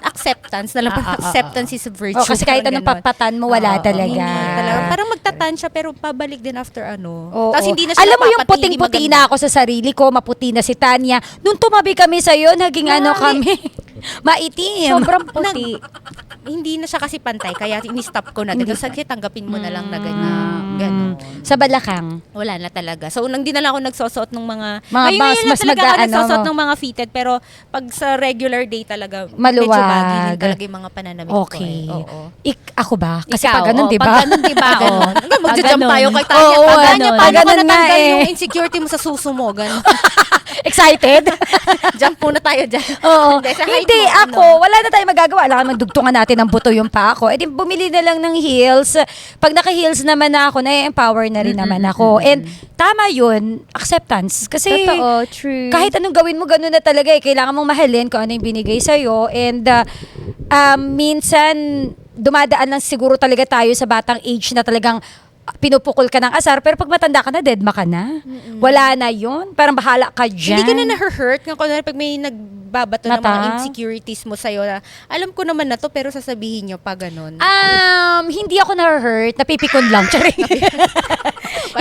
Speaker 2: acceptance na lang. Acceptance is a virtue.
Speaker 1: Kasi kahit
Speaker 2: Parang
Speaker 1: anong
Speaker 2: ganon.
Speaker 1: papatan mo, wala
Speaker 2: Oo,
Speaker 1: talaga.
Speaker 2: hindi talaga. Parang magtatan siya, pero pabalik din after ano.
Speaker 1: Oo.
Speaker 2: Tapos hindi na siya
Speaker 1: Alam mo yung
Speaker 2: napapati, hindi
Speaker 1: puting-puti
Speaker 2: maganda.
Speaker 1: na ako sa sarili ko, maputi na si Tanya. Nung tumabi kami sa'yo, naging ano kami, maitim.
Speaker 3: Sobrang puti.
Speaker 2: Hindi na siya kasi pantay, kaya ini-stop ko na. Tapos kasi tanggapin mo na lang na ganyan. Ganon.
Speaker 1: Sa balakang.
Speaker 2: Wala na talaga. So, nang di na lang ako nagsusot ng mga
Speaker 1: Mga
Speaker 2: ngayon
Speaker 1: mas
Speaker 2: na talaga ako
Speaker 1: mag-aano
Speaker 2: nagsusot
Speaker 1: mo.
Speaker 2: ng mga fitted, pero pag sa regular day talaga,
Speaker 1: Maluwag.
Speaker 2: medyo baggy din talaga yung mga pananamit
Speaker 1: Okay.
Speaker 2: ko. Oo.
Speaker 1: Ako ba? Kasi
Speaker 3: Ikaw,
Speaker 1: pag ganun,
Speaker 3: oo,
Speaker 1: di ba?
Speaker 3: Pag ganun, di ba? Oo.
Speaker 2: Hanggang magja-jump
Speaker 3: Pag
Speaker 2: tayo
Speaker 3: ganun.
Speaker 2: kay Tanya.
Speaker 1: Oo,
Speaker 2: Tanya,
Speaker 3: ganun.
Speaker 2: paano ko
Speaker 1: Ganun nga
Speaker 2: natanggal
Speaker 1: eh.
Speaker 2: yung insecurity mo sa suso mo? Ganun.
Speaker 1: Excited?
Speaker 2: Jump muna tayo dyan.
Speaker 1: Oo.
Speaker 2: Hindi, sa height
Speaker 1: Hindi,
Speaker 2: mo,
Speaker 1: ako, wala na tayong magagawa. Alam ka, magdugtungan natin ng buto yung pa ako. Eh, di, bumili na lang ng heels. Pag naka-heels naman na ako, na-empower na rin naman ako. And tama yun, acceptance. Kasi
Speaker 3: Totoo, true.
Speaker 1: kahit anong gawin mo, ganun na talaga eh. Kailangan mong mahalin kung ano yung binigay sa'yo. And minsan, dumadaan lang siguro talaga tayo sa batang age na talagang pinupukol ka ng asar, pero pag matanda ka na, deadma ka na. Wala na yun. Parang bahala ka dyan.
Speaker 2: Hindi ka na na-hurt. Nga kunwari pag may nagbabato ng mga
Speaker 1: Mata?
Speaker 2: insecurities mo sa'yo na, alam ko naman na to, pero sasabihin nyo pa ganun.
Speaker 1: Hindi ako na-hurt. Napipikon lang. Charing.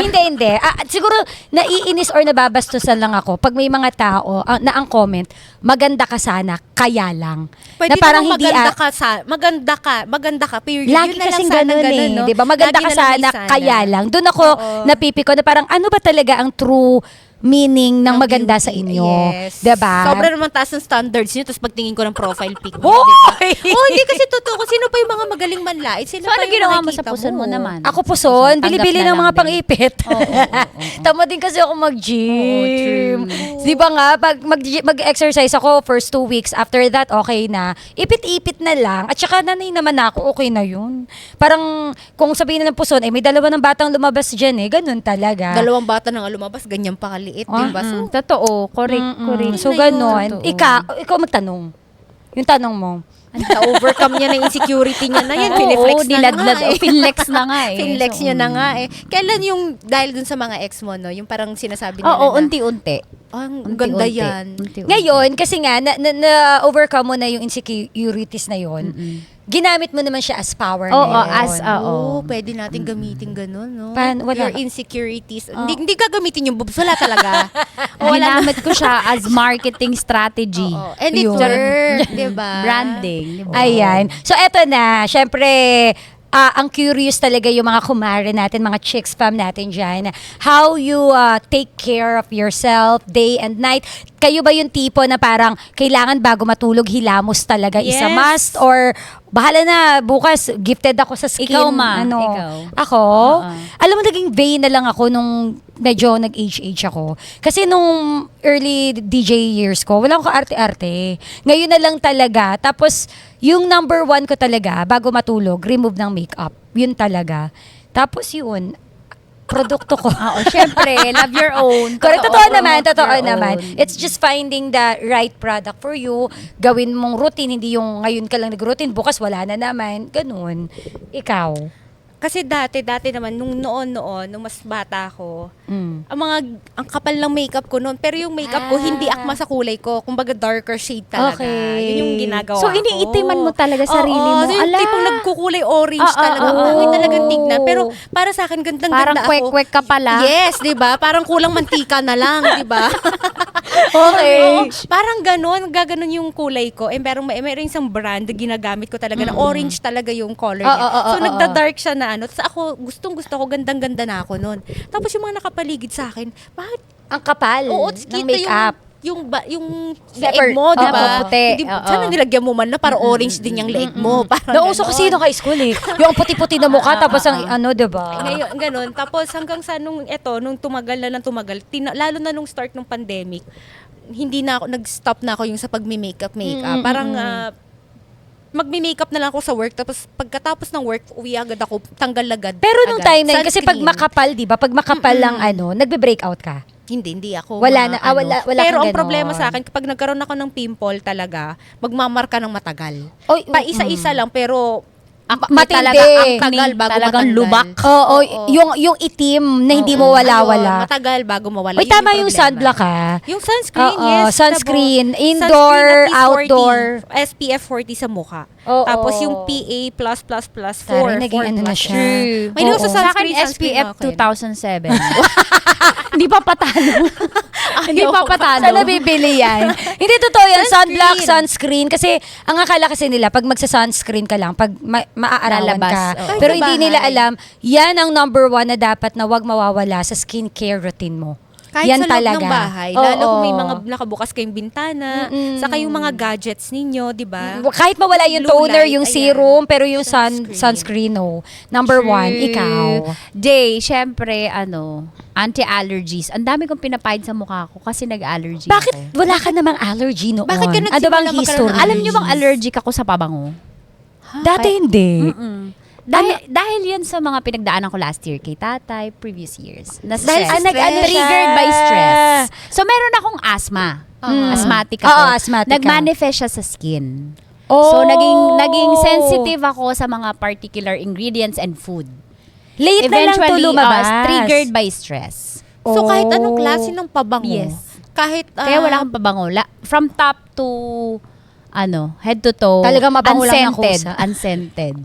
Speaker 1: Hindi. Siguro naiinis or nababastusan lang ako pag may mga tao na ang comment, maganda ka sana, kaya lang.
Speaker 2: Pwede
Speaker 1: na parang
Speaker 2: namang
Speaker 1: hindi
Speaker 2: maganda ka, period.
Speaker 1: lagi
Speaker 2: Yun na lang
Speaker 1: kasing
Speaker 2: sana
Speaker 1: ganun eh.
Speaker 2: no?
Speaker 1: Di ba? Maganda
Speaker 2: Lagi
Speaker 1: ka
Speaker 2: na lang
Speaker 1: sana,
Speaker 2: may
Speaker 1: kaya lang. Doon ako
Speaker 2: Oo.
Speaker 1: napipiko na parang ano ba talaga ang true meaning ng
Speaker 2: Ng
Speaker 1: maganda sa
Speaker 2: beauty,
Speaker 1: inyo.
Speaker 2: yes.
Speaker 1: Diba?
Speaker 2: Sobrang naman taas ng standards niyo, tapos pagtingin ko ng profile pic mo.
Speaker 1: Hoy!
Speaker 2: Oh, hindi kasi totoo. Sino pa yung mga magaling manlait? Sino
Speaker 3: So,
Speaker 2: pa
Speaker 3: ano
Speaker 2: yung
Speaker 3: ginawa mo
Speaker 2: nakikita
Speaker 3: sa puson mo naman?
Speaker 1: Ako puson,
Speaker 3: Tanggap
Speaker 1: bili-bili
Speaker 3: na
Speaker 1: ng
Speaker 3: lang
Speaker 1: mga
Speaker 3: din.
Speaker 1: pang-ipit.
Speaker 3: Oo.
Speaker 1: Tama din kasi ako mag-gym.
Speaker 2: Oo, true.
Speaker 1: Di ba nga, pag mag-exercise ako first 2 weeks, after that, okay na. Ipit-ipit na lang. At saka nanay naman ako, okay na yun. Parang, kung sabihin na ng puson, may dalawa ng batang lumabas dyan ganun talaga.
Speaker 2: Dalawang bata na nga lumabas, ganyan pa kaliit, di ba? So,
Speaker 3: Totoo, correct.
Speaker 1: So,
Speaker 2: Yun na yun.
Speaker 1: ganun.
Speaker 3: Totoo.
Speaker 1: Ikaw magtanong. Yung tanong mo.
Speaker 2: na-overcome niya na insecurity niya na yan.
Speaker 3: Oo,
Speaker 2: Piniflex na
Speaker 3: niladlad.
Speaker 2: nga eh.
Speaker 3: Finlex na nga eh.
Speaker 2: Finlex
Speaker 3: So,
Speaker 2: niya na nga eh. Kailan yung, dahil dun sa mga ex mo, no? Yung parang sinasabi nila
Speaker 3: Oo,
Speaker 2: na,
Speaker 3: unti-unti.
Speaker 2: ang ganda yan.
Speaker 3: Unti-unti.
Speaker 1: Ngayon, kasi nga, na-overcome mo na yung insecurities na yon. Ginamit mo naman siya as power
Speaker 3: Oo,
Speaker 1: ngayon.
Speaker 2: Oo, pwede natin gamitin ganun, no?
Speaker 1: Wala.
Speaker 2: Your insecurities. Hindi gagamitin yung boobs. Wala talaga.
Speaker 3: Ginamit ko siya as marketing strategy.
Speaker 2: Oo. And it
Speaker 1: Yun.
Speaker 2: worked, di ba?
Speaker 3: Branding. Di ba?
Speaker 1: Ayan. So, eto na. Siyempre, ang curious talaga yung mga kumare natin, mga chicks fam natin dyan. How you take care of yourself day and night. Kayo ba yung tipo na parang kailangan bago matulog, hilamos talaga isa
Speaker 2: Yes.
Speaker 1: must? Or bahala na, bukas gifted ako sa skin.
Speaker 3: Ikaw, ma.
Speaker 1: Ano?
Speaker 3: Ikaw.
Speaker 1: Ako?
Speaker 3: Oo.
Speaker 1: Alam mo, naging vain na lang ako nung medyo nag-age ako. Kasi nung early DJ years ko, wala akong kaarte-arte. Ngayon na lang talaga. Tapos, yung number 1 ko talaga, bago matulog, remove ng makeup. Yun talaga. Tapos yun, produkto ko.
Speaker 3: Oo, syempre, love your own.
Speaker 1: Correct, totoo naman,
Speaker 3: promote
Speaker 1: totoo
Speaker 3: your
Speaker 1: naman.
Speaker 3: own.
Speaker 1: It's just finding the right product for you. Gawin mong routine, hindi yung ngayon ka lang nag-routine, bukas wala na naman. Ganun. Ikaw.
Speaker 2: Kasi dati naman, nung nung mas bata ako,
Speaker 1: Mm.
Speaker 2: ang kapal ng makeup ko noon. Pero yung makeup ko, hindi akma sa kulay ko. Kumbaga darker shade talaga.
Speaker 1: Okay.
Speaker 2: Yun yung ginagawa
Speaker 3: So,
Speaker 2: ko.
Speaker 3: iniitiman mo talaga sarili mo?
Speaker 2: So, yung
Speaker 3: Ala.
Speaker 2: tipong nagkukulay orange talaga. Ang
Speaker 3: oo.
Speaker 2: pangit talagang tignan. Pero para sa akin,
Speaker 3: Parang
Speaker 2: gandang-ganda ako.
Speaker 3: kwek-kwek ka pala.
Speaker 2: Yes, di ba? Parang kulang mantika na lang, di ba?
Speaker 1: Okay.
Speaker 2: Oo, parang ganon, gaganon yung kulay ko. Pero mayroon isang brand na ginagamit ko talaga na orange talaga yung color niya. So nagda-dark siya na ano. Tapos ako, gusto ko, gandang-ganda na ako noon. Tapos yung mga nakapaligid sa akin, bakit?
Speaker 1: Ang kapal
Speaker 2: Oo,
Speaker 1: ng
Speaker 2: kita
Speaker 1: makeup.
Speaker 2: yung
Speaker 1: Leopard.
Speaker 2: leeg mo, di
Speaker 3: Oo,
Speaker 2: ba?
Speaker 3: puti.
Speaker 2: Hindi-
Speaker 3: Oo.
Speaker 2: Sana nilagyan mo man na para orange din yung leeg mo. Parang
Speaker 1: Nauso kasi
Speaker 2: ganon.
Speaker 1: nung high school eh. Yung puti-puti na mukha, tapos ang ano, diba?
Speaker 2: Ngayon, ganun. Tapos hanggang sa nung tumagal na tumagal, lalo na nung start ng pandemic, hindi na ako, nag-stop na ako yung sa pagmi-makeup. Parang magmi-makeup na lang ako sa work, tapos pagkatapos ng work, uwi agad ako, tanggal agad.
Speaker 1: Pero nung
Speaker 2: agad.
Speaker 1: time na yun, kasi pag
Speaker 2: Sunscreen.
Speaker 1: makapal, di ba? Pag makapal lang nagbe-breakout ka.
Speaker 2: Hindi ako.
Speaker 1: Wala na, wala
Speaker 2: Pero
Speaker 1: kang
Speaker 2: ang problema
Speaker 1: ganon.
Speaker 2: sa akin, kapag nagkaroon ako ng pimple talaga, magmamarka ng matagal.
Speaker 1: Oy,
Speaker 2: Pa-isa-isa lang, pero
Speaker 1: matindi.
Speaker 2: talaga ang tagal bago
Speaker 3: Talagang
Speaker 2: matanggal.
Speaker 3: lubak.
Speaker 1: Oo, yung itim na hindi mo wala-wala.
Speaker 2: Ayun, matagal bago mawala.
Speaker 1: Uy,
Speaker 2: Yun
Speaker 1: tama yung
Speaker 2: problema.
Speaker 1: sunblock ha.
Speaker 2: Yung sunscreen,
Speaker 1: Oo,
Speaker 2: yes.
Speaker 1: sunscreen,
Speaker 2: tabo.
Speaker 1: indoor,
Speaker 2: Sunscreen at least 40,
Speaker 1: outdoor.
Speaker 2: SPF 40 sa mukha.
Speaker 1: Oo.
Speaker 2: Tapos yung PA+++, 4.
Speaker 1: Taray, naging ano na siya.
Speaker 2: May
Speaker 1: Oo.
Speaker 2: sa
Speaker 3: Sa akin,
Speaker 2: sunscreen,
Speaker 3: SPF
Speaker 2: sunscreen
Speaker 3: 2007. Hindi pa patalo. Hindi pa patalo.
Speaker 1: Sana bibili yan. Hindi totoo yan. Sunblock, sunscreen. Kasi, ang akala kasi nila, pag magsa-sunscreen ka lang, pag maaarawan
Speaker 3: Lalabas,
Speaker 1: ka.
Speaker 3: oo.
Speaker 1: Pero
Speaker 2: Kahit sa
Speaker 1: hindi nila
Speaker 2: bahay.
Speaker 1: alam, yan ang number 1 na dapat na wag mawawala sa skincare routine mo.
Speaker 2: Kahit
Speaker 1: yan
Speaker 2: sa loob
Speaker 1: talaga.
Speaker 2: ng bahay.
Speaker 1: Oo.
Speaker 2: Lalo kung may mga nakabukas kayong bintana,
Speaker 1: Mm-mm.
Speaker 2: saka yung mga gadgets ninyo, di ba?
Speaker 1: Kahit mawala yung
Speaker 2: Blue
Speaker 1: toner,
Speaker 2: light,
Speaker 1: yung
Speaker 2: ayan.
Speaker 1: serum, pero yung
Speaker 2: Sunscreen.
Speaker 1: sunscreen, no. Number 1, ikaw.
Speaker 3: Day, syempre, anti-allergies. Ang dami kong pinapahid sa mukha ko kasi nag-allergy
Speaker 1: Bakit
Speaker 3: ako.
Speaker 1: wala ka namang allergy noon?
Speaker 2: Bakit ka
Speaker 1: Ano
Speaker 2: nagsimula
Speaker 1: bang
Speaker 2: magkaroon
Speaker 1: history?
Speaker 2: ng
Speaker 3: Alam niyo bang allergic ako sa pabango?
Speaker 1: Dati hindi.
Speaker 3: Dahil yan sa mga pinagdaanan ko last year kay tatay, previous years. Na
Speaker 2: Dahil
Speaker 3: stress.
Speaker 2: nag-ano siya.
Speaker 3: Triggered by stress. So, meron akong asthma. Asthmatic ako.
Speaker 1: Oo, asthmatic ka.
Speaker 3: Nag-manifest siya sa skin.
Speaker 1: Oh.
Speaker 3: So, naging sensitive ako sa mga particular ingredients and food.
Speaker 1: Late na lang to lumabas.
Speaker 3: Triggered by stress.
Speaker 2: So kahit
Speaker 1: Oh.
Speaker 2: anong klase ng pabango.
Speaker 3: Yes.
Speaker 2: Kahit
Speaker 3: Kaya wala akong pabango. From top to head to toe.
Speaker 1: Talagang mabango lang ng
Speaker 3: unscented.
Speaker 1: kusa.
Speaker 3: Unscented.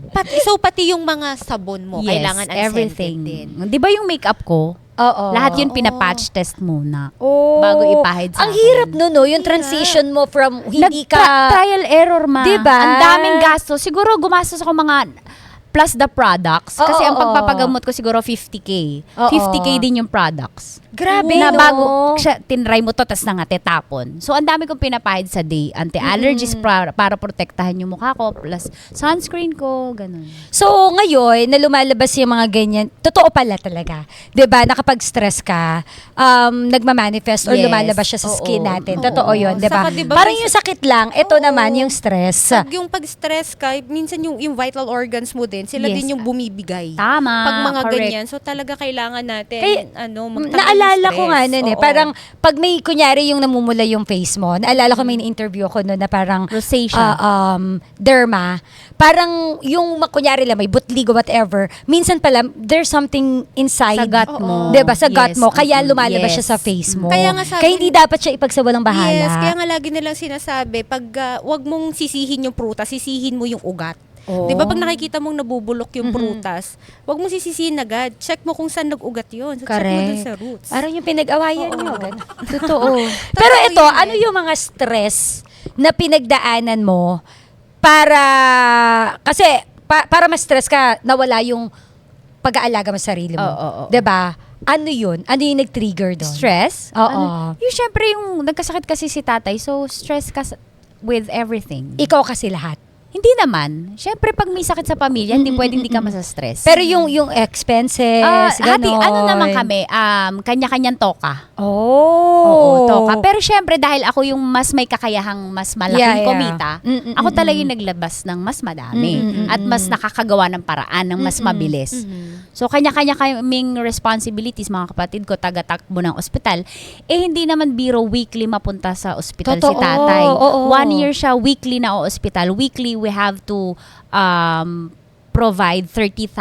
Speaker 2: pati yung mga sabon mo,
Speaker 3: Yes,
Speaker 2: kailangan unscented
Speaker 3: everything.
Speaker 2: din.
Speaker 3: Di ba yung makeup ko,
Speaker 1: Oo.
Speaker 3: Lahat yun pinapatch test muna.
Speaker 1: Oh.
Speaker 3: Bago ipahid sa
Speaker 1: Ang
Speaker 3: akin.
Speaker 1: hirap no, yung transition mo from hindi ka...
Speaker 3: Trial error, ma.
Speaker 1: Diba?
Speaker 3: Ang daming gasto. Siguro gumastos ako mga plus the products. Kasi
Speaker 1: Oo,
Speaker 3: ang
Speaker 1: oo.
Speaker 3: pagpapagamot ko siguro 50K.
Speaker 1: Oo.
Speaker 3: 50K din yung products.
Speaker 1: Grabe,
Speaker 3: na
Speaker 1: no?
Speaker 3: bago siya, tinry mo to, tas nangatitapon. So, ang dami kong pinapahid sa day. Anti-allergies para protektahan yung mukha ko, plus sunscreen ko, ganun.
Speaker 1: So, ngayon, na lumalabas yung mga ganyan, totoo pala talaga. 'Di ba? Nakapag-stress ka, nagmamanifest or
Speaker 3: Yes.
Speaker 1: lumalabas siya sa
Speaker 3: Oo.
Speaker 1: skin natin.
Speaker 2: Oo.
Speaker 1: Totoo yun, 'di ba?
Speaker 2: Saka, 'di ba,
Speaker 1: Parang
Speaker 2: minsan-
Speaker 1: yung sakit lang, ito
Speaker 2: Oo.
Speaker 1: naman yung stress.
Speaker 2: Pag yung pag-stress ka, minsan yung vital organs mo din, sila
Speaker 3: Yes.
Speaker 2: din yung bumibigay.
Speaker 3: Tama.
Speaker 2: Pag mga
Speaker 3: correct.
Speaker 2: ganyan, so talaga kailangan natin,
Speaker 1: Kaya,
Speaker 2: magtanggal ng
Speaker 1: naalala ko
Speaker 2: stress.
Speaker 1: nga nun eh,
Speaker 2: Oo.
Speaker 1: parang pag may kunyari yung namumula yung face mo, naalala ko may interview ko nun na parang
Speaker 3: Rosacea.
Speaker 1: derma, parang yung kunyari lang may butligo whatever, minsan pala there's something inside.
Speaker 3: Sa gut mo.
Speaker 1: 'Di ba? Sa gut
Speaker 3: Yes.
Speaker 1: mo, kaya lumalabas
Speaker 3: Yes.
Speaker 1: siya sa face mo.
Speaker 2: Kaya nga sabi-
Speaker 1: Kaya hindi dapat siya ipagsawalang bahala.
Speaker 2: Yes, kaya nga lagi nilang sinasabi, pag wag mong sisihin yung prutas, sisihin mo yung ugat.
Speaker 1: Oh.
Speaker 2: 'Di ba pag nakikita mong nabubulok yung prutas, wag mong sisisihin agad. Check mo kung saan nag-ugat 'yon. So, check mo dun
Speaker 1: Correct.
Speaker 2: sa roots.
Speaker 1: Parang yung pinag-awayan nyo. ganun. Totoo. Pero
Speaker 2: Totoo
Speaker 1: ito,
Speaker 2: yun eh.
Speaker 1: ano yung mga stress na pinagdaanan mo para, kasi para ma-stress ka, nawala yung pag-aalaga mo sa sarili mo.
Speaker 3: Oo.
Speaker 1: 'Di ba? Ano yun? Ano yung nag-trigger doon?
Speaker 3: Stress?
Speaker 1: Oo.
Speaker 3: Yung syempre yung nagkasakit kasi si tatay, so stress ka with everything.
Speaker 1: Ikaw kasi lahat.
Speaker 3: Hindi naman. Syempre pag may sakit sa pamilya, hindi pwedeng hindi ka masastress.
Speaker 1: Pero yung expenses,
Speaker 3: hati,
Speaker 1: ganon.
Speaker 3: ano naman kami, kanya-kanyang toka.
Speaker 1: Oh.
Speaker 3: Oo, toka. Pero syempre dahil ako yung mas may kakayahang mas malaking
Speaker 1: Yeah, yeah.
Speaker 3: kumita,
Speaker 1: Mm-mm,
Speaker 3: ako talaga yung naglabas ng mas madami
Speaker 1: Mm-mm,
Speaker 3: at mas nakakagawa ng paraan ng mas mabilis. So kanya-kanya kaming responsibilities, mga kapatid ko, taga-takbo ng ospital. Eh hindi naman biro weekly mapunta sa ospital si
Speaker 1: Totoo,
Speaker 3: tatay.
Speaker 1: oo.
Speaker 3: 1 year siya weekly na ospital. Weekly we have to provide 30,000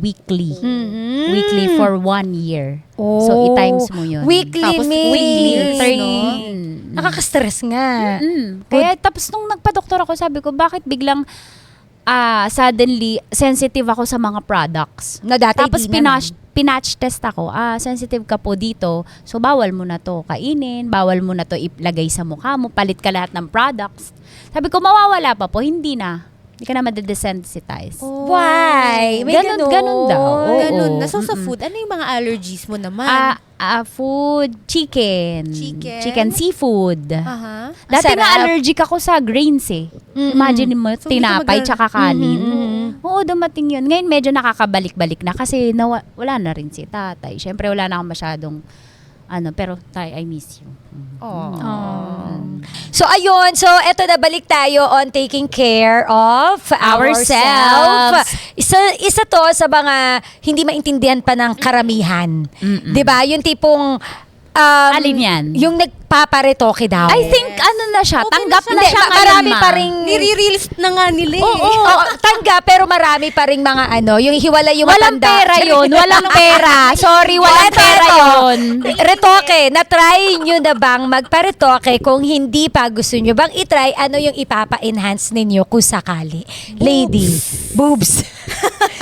Speaker 3: weekly.
Speaker 1: Mhm.
Speaker 3: Weekly for 1 year.
Speaker 1: Oh.
Speaker 3: So, i-times mo yun.
Speaker 1: Weekly
Speaker 2: Tapos
Speaker 1: means.
Speaker 3: Weekly, 30.
Speaker 1: Nakaka-stress nga.
Speaker 3: Kaya tapos nung nagpa-doktor ako, sabi ko, bakit biglang suddenly sensitive ako sa mga products?
Speaker 1: Na dati
Speaker 3: Tapos
Speaker 1: di naman.
Speaker 3: pinatch test ako, sensitive ka po dito, so bawal mo na to kainin, bawal mo na to ilagay sa mukha mo, palit ka lahat ng products. Sabi ko, mawawala pa po, hindi na. Hindi ka na madedesensitize.
Speaker 1: Why? May
Speaker 3: Ganun daw. Oo.
Speaker 2: Ganun. Na, so sa food, ano yung mga allergies mo naman?
Speaker 3: Food, chicken, seafood.
Speaker 2: Aha.
Speaker 3: Dati
Speaker 1: Sarap.
Speaker 3: na allergic ako sa grains eh. Imagine mo,
Speaker 2: So, hindi ka
Speaker 3: tinapay tsaka kanin.
Speaker 1: Mm-mm.
Speaker 3: Oo, dumating yun. Ngayon medyo nakakabalik-balik na kasi wala na rin si tatay. Siyempre wala na akong masyadong pero tay, I miss you.
Speaker 1: So ayun, so eto na, balik tayo on taking care of ourselves. Isa to sa mga hindi maintindihan pa ng karamihan. 'Di ba? Yung tipong
Speaker 3: Alin yan?
Speaker 1: Yung nagpaparetoke daw.
Speaker 3: I think na siya,
Speaker 2: Okay
Speaker 3: tanggap
Speaker 2: na
Speaker 3: na
Speaker 1: Hindi,
Speaker 3: siya ngayon,
Speaker 1: marami
Speaker 3: ma.
Speaker 1: pa ring
Speaker 2: Nire-release na nga nila eh.
Speaker 1: Oo, tanggap, pero marami pa ring mga yung hiwalay yung
Speaker 3: Walang
Speaker 1: matanda.
Speaker 3: pera yun, walang pera. Sorry, walang
Speaker 1: Eto,
Speaker 3: pera
Speaker 1: eto.
Speaker 3: yun.
Speaker 1: Retoke, na-try nyo na bang magparetoke? Kung hindi pa, gusto nyo bang itry, ano yung ipapa-enhance ninyo kung sakali? Lady, boobs.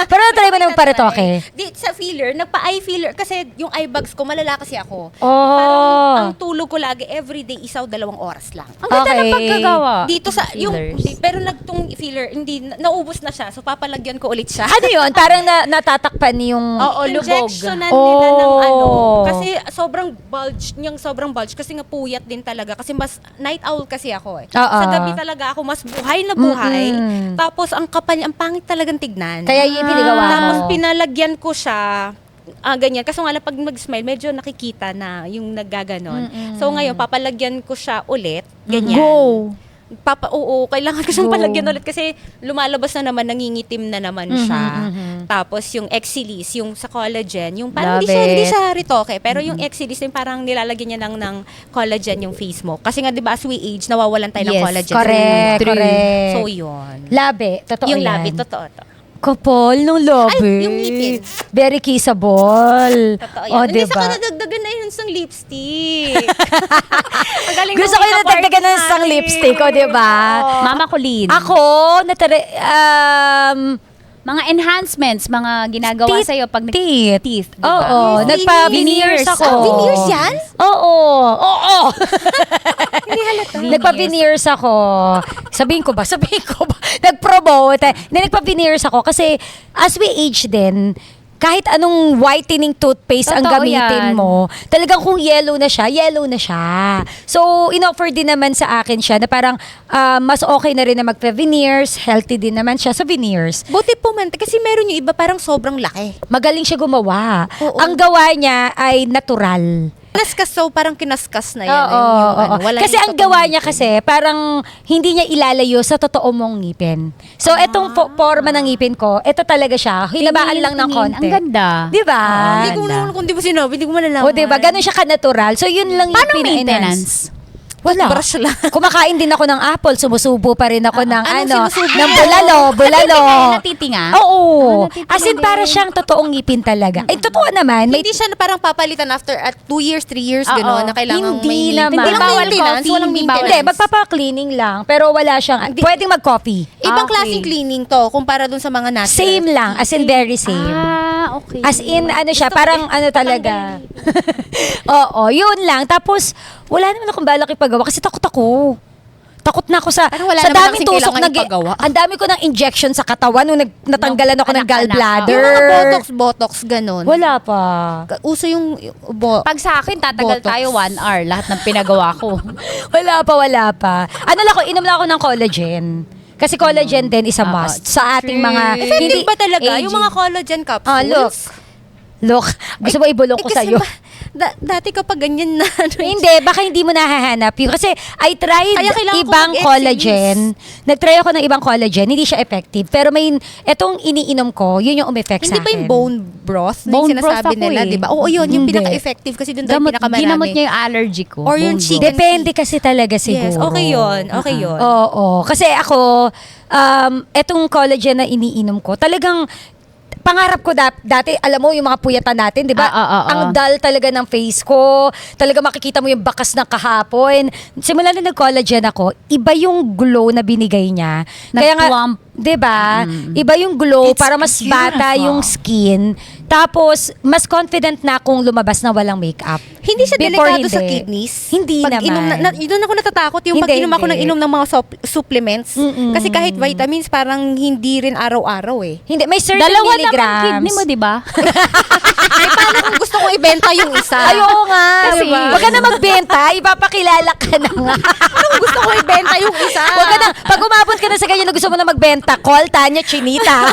Speaker 1: Pero na-try mo na magparetoke?
Speaker 2: Di, sa filler, nagpa-eye filler. Kasi yung eye bags ko, malala kasi ako.
Speaker 1: Oh.
Speaker 2: Parang ang tulog ko lagi, everyday, 2 oras lang.
Speaker 3: Ang ganda ng
Speaker 1: Okay.
Speaker 3: pagkagawa.
Speaker 2: Dito sa,
Speaker 3: Fillers.
Speaker 2: pero nagtong filler, hindi, naubos na siya. So, papalagyan ko ulit siya.
Speaker 1: Ano yun? Parang natatakpan yung
Speaker 2: Oo,
Speaker 1: lubog.
Speaker 2: injectionan nila ng
Speaker 1: Oh.
Speaker 2: Kasi sobrang bulge kasi nga puyat din talaga. Kasi mas night owl kasi ako eh.
Speaker 1: Oo.
Speaker 2: Sa gabi talaga ako mas buhay na buhay.
Speaker 1: Mm-mm.
Speaker 2: Tapos ang kapal niya, ang pangit talagang tignan.
Speaker 1: Kaya yung pinagawa mo.
Speaker 2: Tapos pinalagyan ko siya ganyan. Kaso nga lang pag mag-smile, medyo nakikita na yung naggaganon. So ngayon, papalagyan ko siya ulit. Ganyan.
Speaker 1: Go.
Speaker 2: Oo, kailangan ko siyang
Speaker 1: Go.
Speaker 2: palagyan ulit kasi lumalabas na naman, nangingitim na naman siya. Tapos yung Exilis, yung sa collagen, yung parang
Speaker 1: Love
Speaker 2: hindi
Speaker 1: it.
Speaker 2: siya retoke, pero yung Exilis yung parang nilalagyan niya ng collagen yung face mo. Kasi nga 'di ba as we age, nawawalan tayo ng
Speaker 3: Yes,
Speaker 2: collagen.
Speaker 1: Correct,
Speaker 3: True.
Speaker 1: correct.
Speaker 2: So yun.
Speaker 1: Labi, totoo
Speaker 2: Yung
Speaker 1: yan.
Speaker 2: labi, totoo to.
Speaker 1: Kapal ng labi.
Speaker 2: Ay, yung ngipin.
Speaker 1: Very kissable.
Speaker 2: Totoo yan.
Speaker 1: O,
Speaker 2: Hindi,
Speaker 1: diba?
Speaker 2: saka nadagdagan na yun sa lipstick. Ang galing
Speaker 1: Gusto
Speaker 2: ng
Speaker 1: ko yung
Speaker 2: makeup
Speaker 1: natagdagan ng
Speaker 2: artist
Speaker 1: isang
Speaker 2: natin.
Speaker 1: lipstick, o, diba?
Speaker 2: Oo.
Speaker 3: Mama Colleen.
Speaker 1: Ako,
Speaker 3: mga enhancements, mga ginagawa
Speaker 1: Teeth.
Speaker 3: sa'yo pag
Speaker 1: Teeth.
Speaker 3: teeth, diba?
Speaker 1: Oo,
Speaker 2: Yes,
Speaker 1: nagpa-veneers
Speaker 3: veneers.
Speaker 1: ako.
Speaker 3: Ah,
Speaker 2: veneers yan?
Speaker 1: Oo. Nagpa-veneers ako. Sabihin ko ba? Nag-promote. Nagpa-veneers ako kasi as we age din, kahit anong whitening toothpaste ang
Speaker 3: Totoo
Speaker 1: gamitin
Speaker 3: yan.
Speaker 1: mo, talagang kung yellow na siya. So, in-offer din naman sa akin siya na parang mas okay na rin na magpa-veneers, healthy din naman siya sa veneers.
Speaker 2: Buti po man, kasi meron yung iba parang sobrang laki.
Speaker 1: Magaling siya gumawa.
Speaker 2: Oo.
Speaker 1: Ang gawa niya ay natural.
Speaker 2: Kinaskas, so parang kinaskas na yan.
Speaker 1: Oo,
Speaker 2: yung,
Speaker 1: oo.
Speaker 2: walang
Speaker 1: Kasi ang
Speaker 2: ito
Speaker 1: gawa
Speaker 2: pang
Speaker 1: niya
Speaker 2: ngipin.
Speaker 1: kasi parang hindi niya ilalayo sa totoo mong ngipin. So etong forma ng ngipin ko, ito talaga siya. Hinabaan lang ng konti.
Speaker 3: Ang ganda.
Speaker 1: Di ba?
Speaker 2: Hindi ko naman, kung di mo sinabi, hindi ko malalaman.
Speaker 1: O di ba? Ganun siya ka-natural. So yun lang yung
Speaker 3: Paano
Speaker 1: pina-enhance.
Speaker 3: maintenance?
Speaker 1: Wala.
Speaker 2: Brush lang.
Speaker 1: Kumakain din ako ng apple, sumusubo pa rin ako ng
Speaker 2: Anong sinusubo?
Speaker 1: ng bulalo.
Speaker 3: Natitinga?
Speaker 1: Oo.
Speaker 3: natitinga
Speaker 1: As in,
Speaker 3: din.
Speaker 1: para siyang totoong ngipin talaga. Eh, totoo naman. May
Speaker 2: Hindi siya na parang papalitan after at 2 years, 3 years,
Speaker 3: Oo.
Speaker 2: gano'n, na kailangan
Speaker 1: Hindi
Speaker 2: may
Speaker 1: naman.
Speaker 2: Walang
Speaker 3: Hindi bawal
Speaker 2: maintenance,
Speaker 3: coffee,
Speaker 2: walang
Speaker 3: hindi bawal.
Speaker 1: Hindi,
Speaker 2: maintenance.
Speaker 1: magpapa-cleaning lang. Pero wala siyang, pwedeng mag-coffee.
Speaker 2: Ibang
Speaker 3: Okay.
Speaker 2: klaseng cleaning to, kumpara dun sa mga natural.
Speaker 1: Same lang, as in very same.
Speaker 3: Ah, okay.
Speaker 1: As in, ano siya, parang ano talaga. Oo, yun lang. Tapos, wala naman akong balak ipagawa kasi takot ako. Takot na ako sa
Speaker 2: Parang wala
Speaker 1: sa
Speaker 2: naman
Speaker 1: daming
Speaker 2: kasing
Speaker 1: tusok
Speaker 2: kailangan
Speaker 1: na
Speaker 2: ipagawa.
Speaker 1: ang dami ko ng injection sa katawan nung natanggalan ako ng
Speaker 3: anak-anak.
Speaker 1: gallbladder.
Speaker 2: Yung mga botox, gano'n.
Speaker 1: Wala pa.
Speaker 2: Uso yung
Speaker 3: Pag sa akin, tatagal
Speaker 2: Botox.
Speaker 3: tayo 1 hour. Lahat ng pinagawa ko.
Speaker 1: Wala pa. Ano lang ako, inom lang ako ng collagen. Kasi collagen din is a must sa ating mga
Speaker 2: Effective ba talaga?
Speaker 1: aging.
Speaker 2: Yung mga collagen capsules?
Speaker 1: Look, gusto mo ibulong ko
Speaker 2: kasi
Speaker 1: sa'yo?
Speaker 2: dati kapag ganyan na,
Speaker 1: Hindi, baka hindi mo nahahanap yun. Kasi I tried
Speaker 2: Kaya kailangan ko
Speaker 1: ibang
Speaker 2: mag-exercise.
Speaker 1: collagen. Nag-try ako ng ibang collagen. Hindi siya effective. Pero may, etong iniinom ko, yun yung umeffect sa
Speaker 2: hindi
Speaker 1: akin.
Speaker 2: ba yung bone broth?
Speaker 3: Bone
Speaker 2: Yung
Speaker 3: broth
Speaker 2: sinasabi
Speaker 3: ako
Speaker 2: nila,
Speaker 3: eh.
Speaker 2: di ba? Oo, yun, yung
Speaker 1: Hindi.
Speaker 2: pinaka-effective kasi dun tayo pinakamarami.
Speaker 3: Ginamot niya yung allergy ko.
Speaker 2: Or yung
Speaker 3: Bone
Speaker 2: chicken.
Speaker 3: broth.
Speaker 1: Depende kasi talaga siguro.
Speaker 2: Yes, okay yun. Okay yun.
Speaker 1: Oo. Kasi ako, etong collagen na iniinom ko, talagang pangarap ko dati, alam mo yung mga puyatan natin, di ba? Ang dull talaga ng face ko. Talaga makikita mo yung bakas ng kahapon. Simula na nag-collagen ako, iba yung glow na binigay niya. Kaya nga,
Speaker 3: Nag-plump.
Speaker 1: di ba? Iba yung glow
Speaker 2: It's
Speaker 1: para mas bata
Speaker 2: beautiful.
Speaker 1: yung skin. Tapos, mas confident na akong lumabas na walang makeup.
Speaker 2: Hindi siya
Speaker 1: Before,
Speaker 2: delikado sa
Speaker 1: hindi.
Speaker 2: kidneys?
Speaker 1: Hindi
Speaker 2: pag
Speaker 1: naman.
Speaker 2: Inom doon ako natatakot yung pag
Speaker 1: Hindi,
Speaker 2: inom ako ng
Speaker 1: hindi.
Speaker 2: inom ng mga supplements.
Speaker 1: Mm-mm.
Speaker 2: Kasi kahit vitamins, parang hindi rin araw-araw eh.
Speaker 1: Hindi, may certain
Speaker 3: Dalawa
Speaker 1: milligrams.
Speaker 3: naman kidney mo, di ba?
Speaker 2: Ay, paano kung gusto kong ibenta yung isa?
Speaker 1: Ay, oo nga.
Speaker 3: Kasi-
Speaker 1: Diba? Huwag ka na magbenta, ipapakilala ka na nga.
Speaker 2: Anong gusto kong ibenta yung isa?
Speaker 1: Huwag ka na, pag umabot ka na sa ganyan na gusto mo na magbenta, call Tanya Chinita.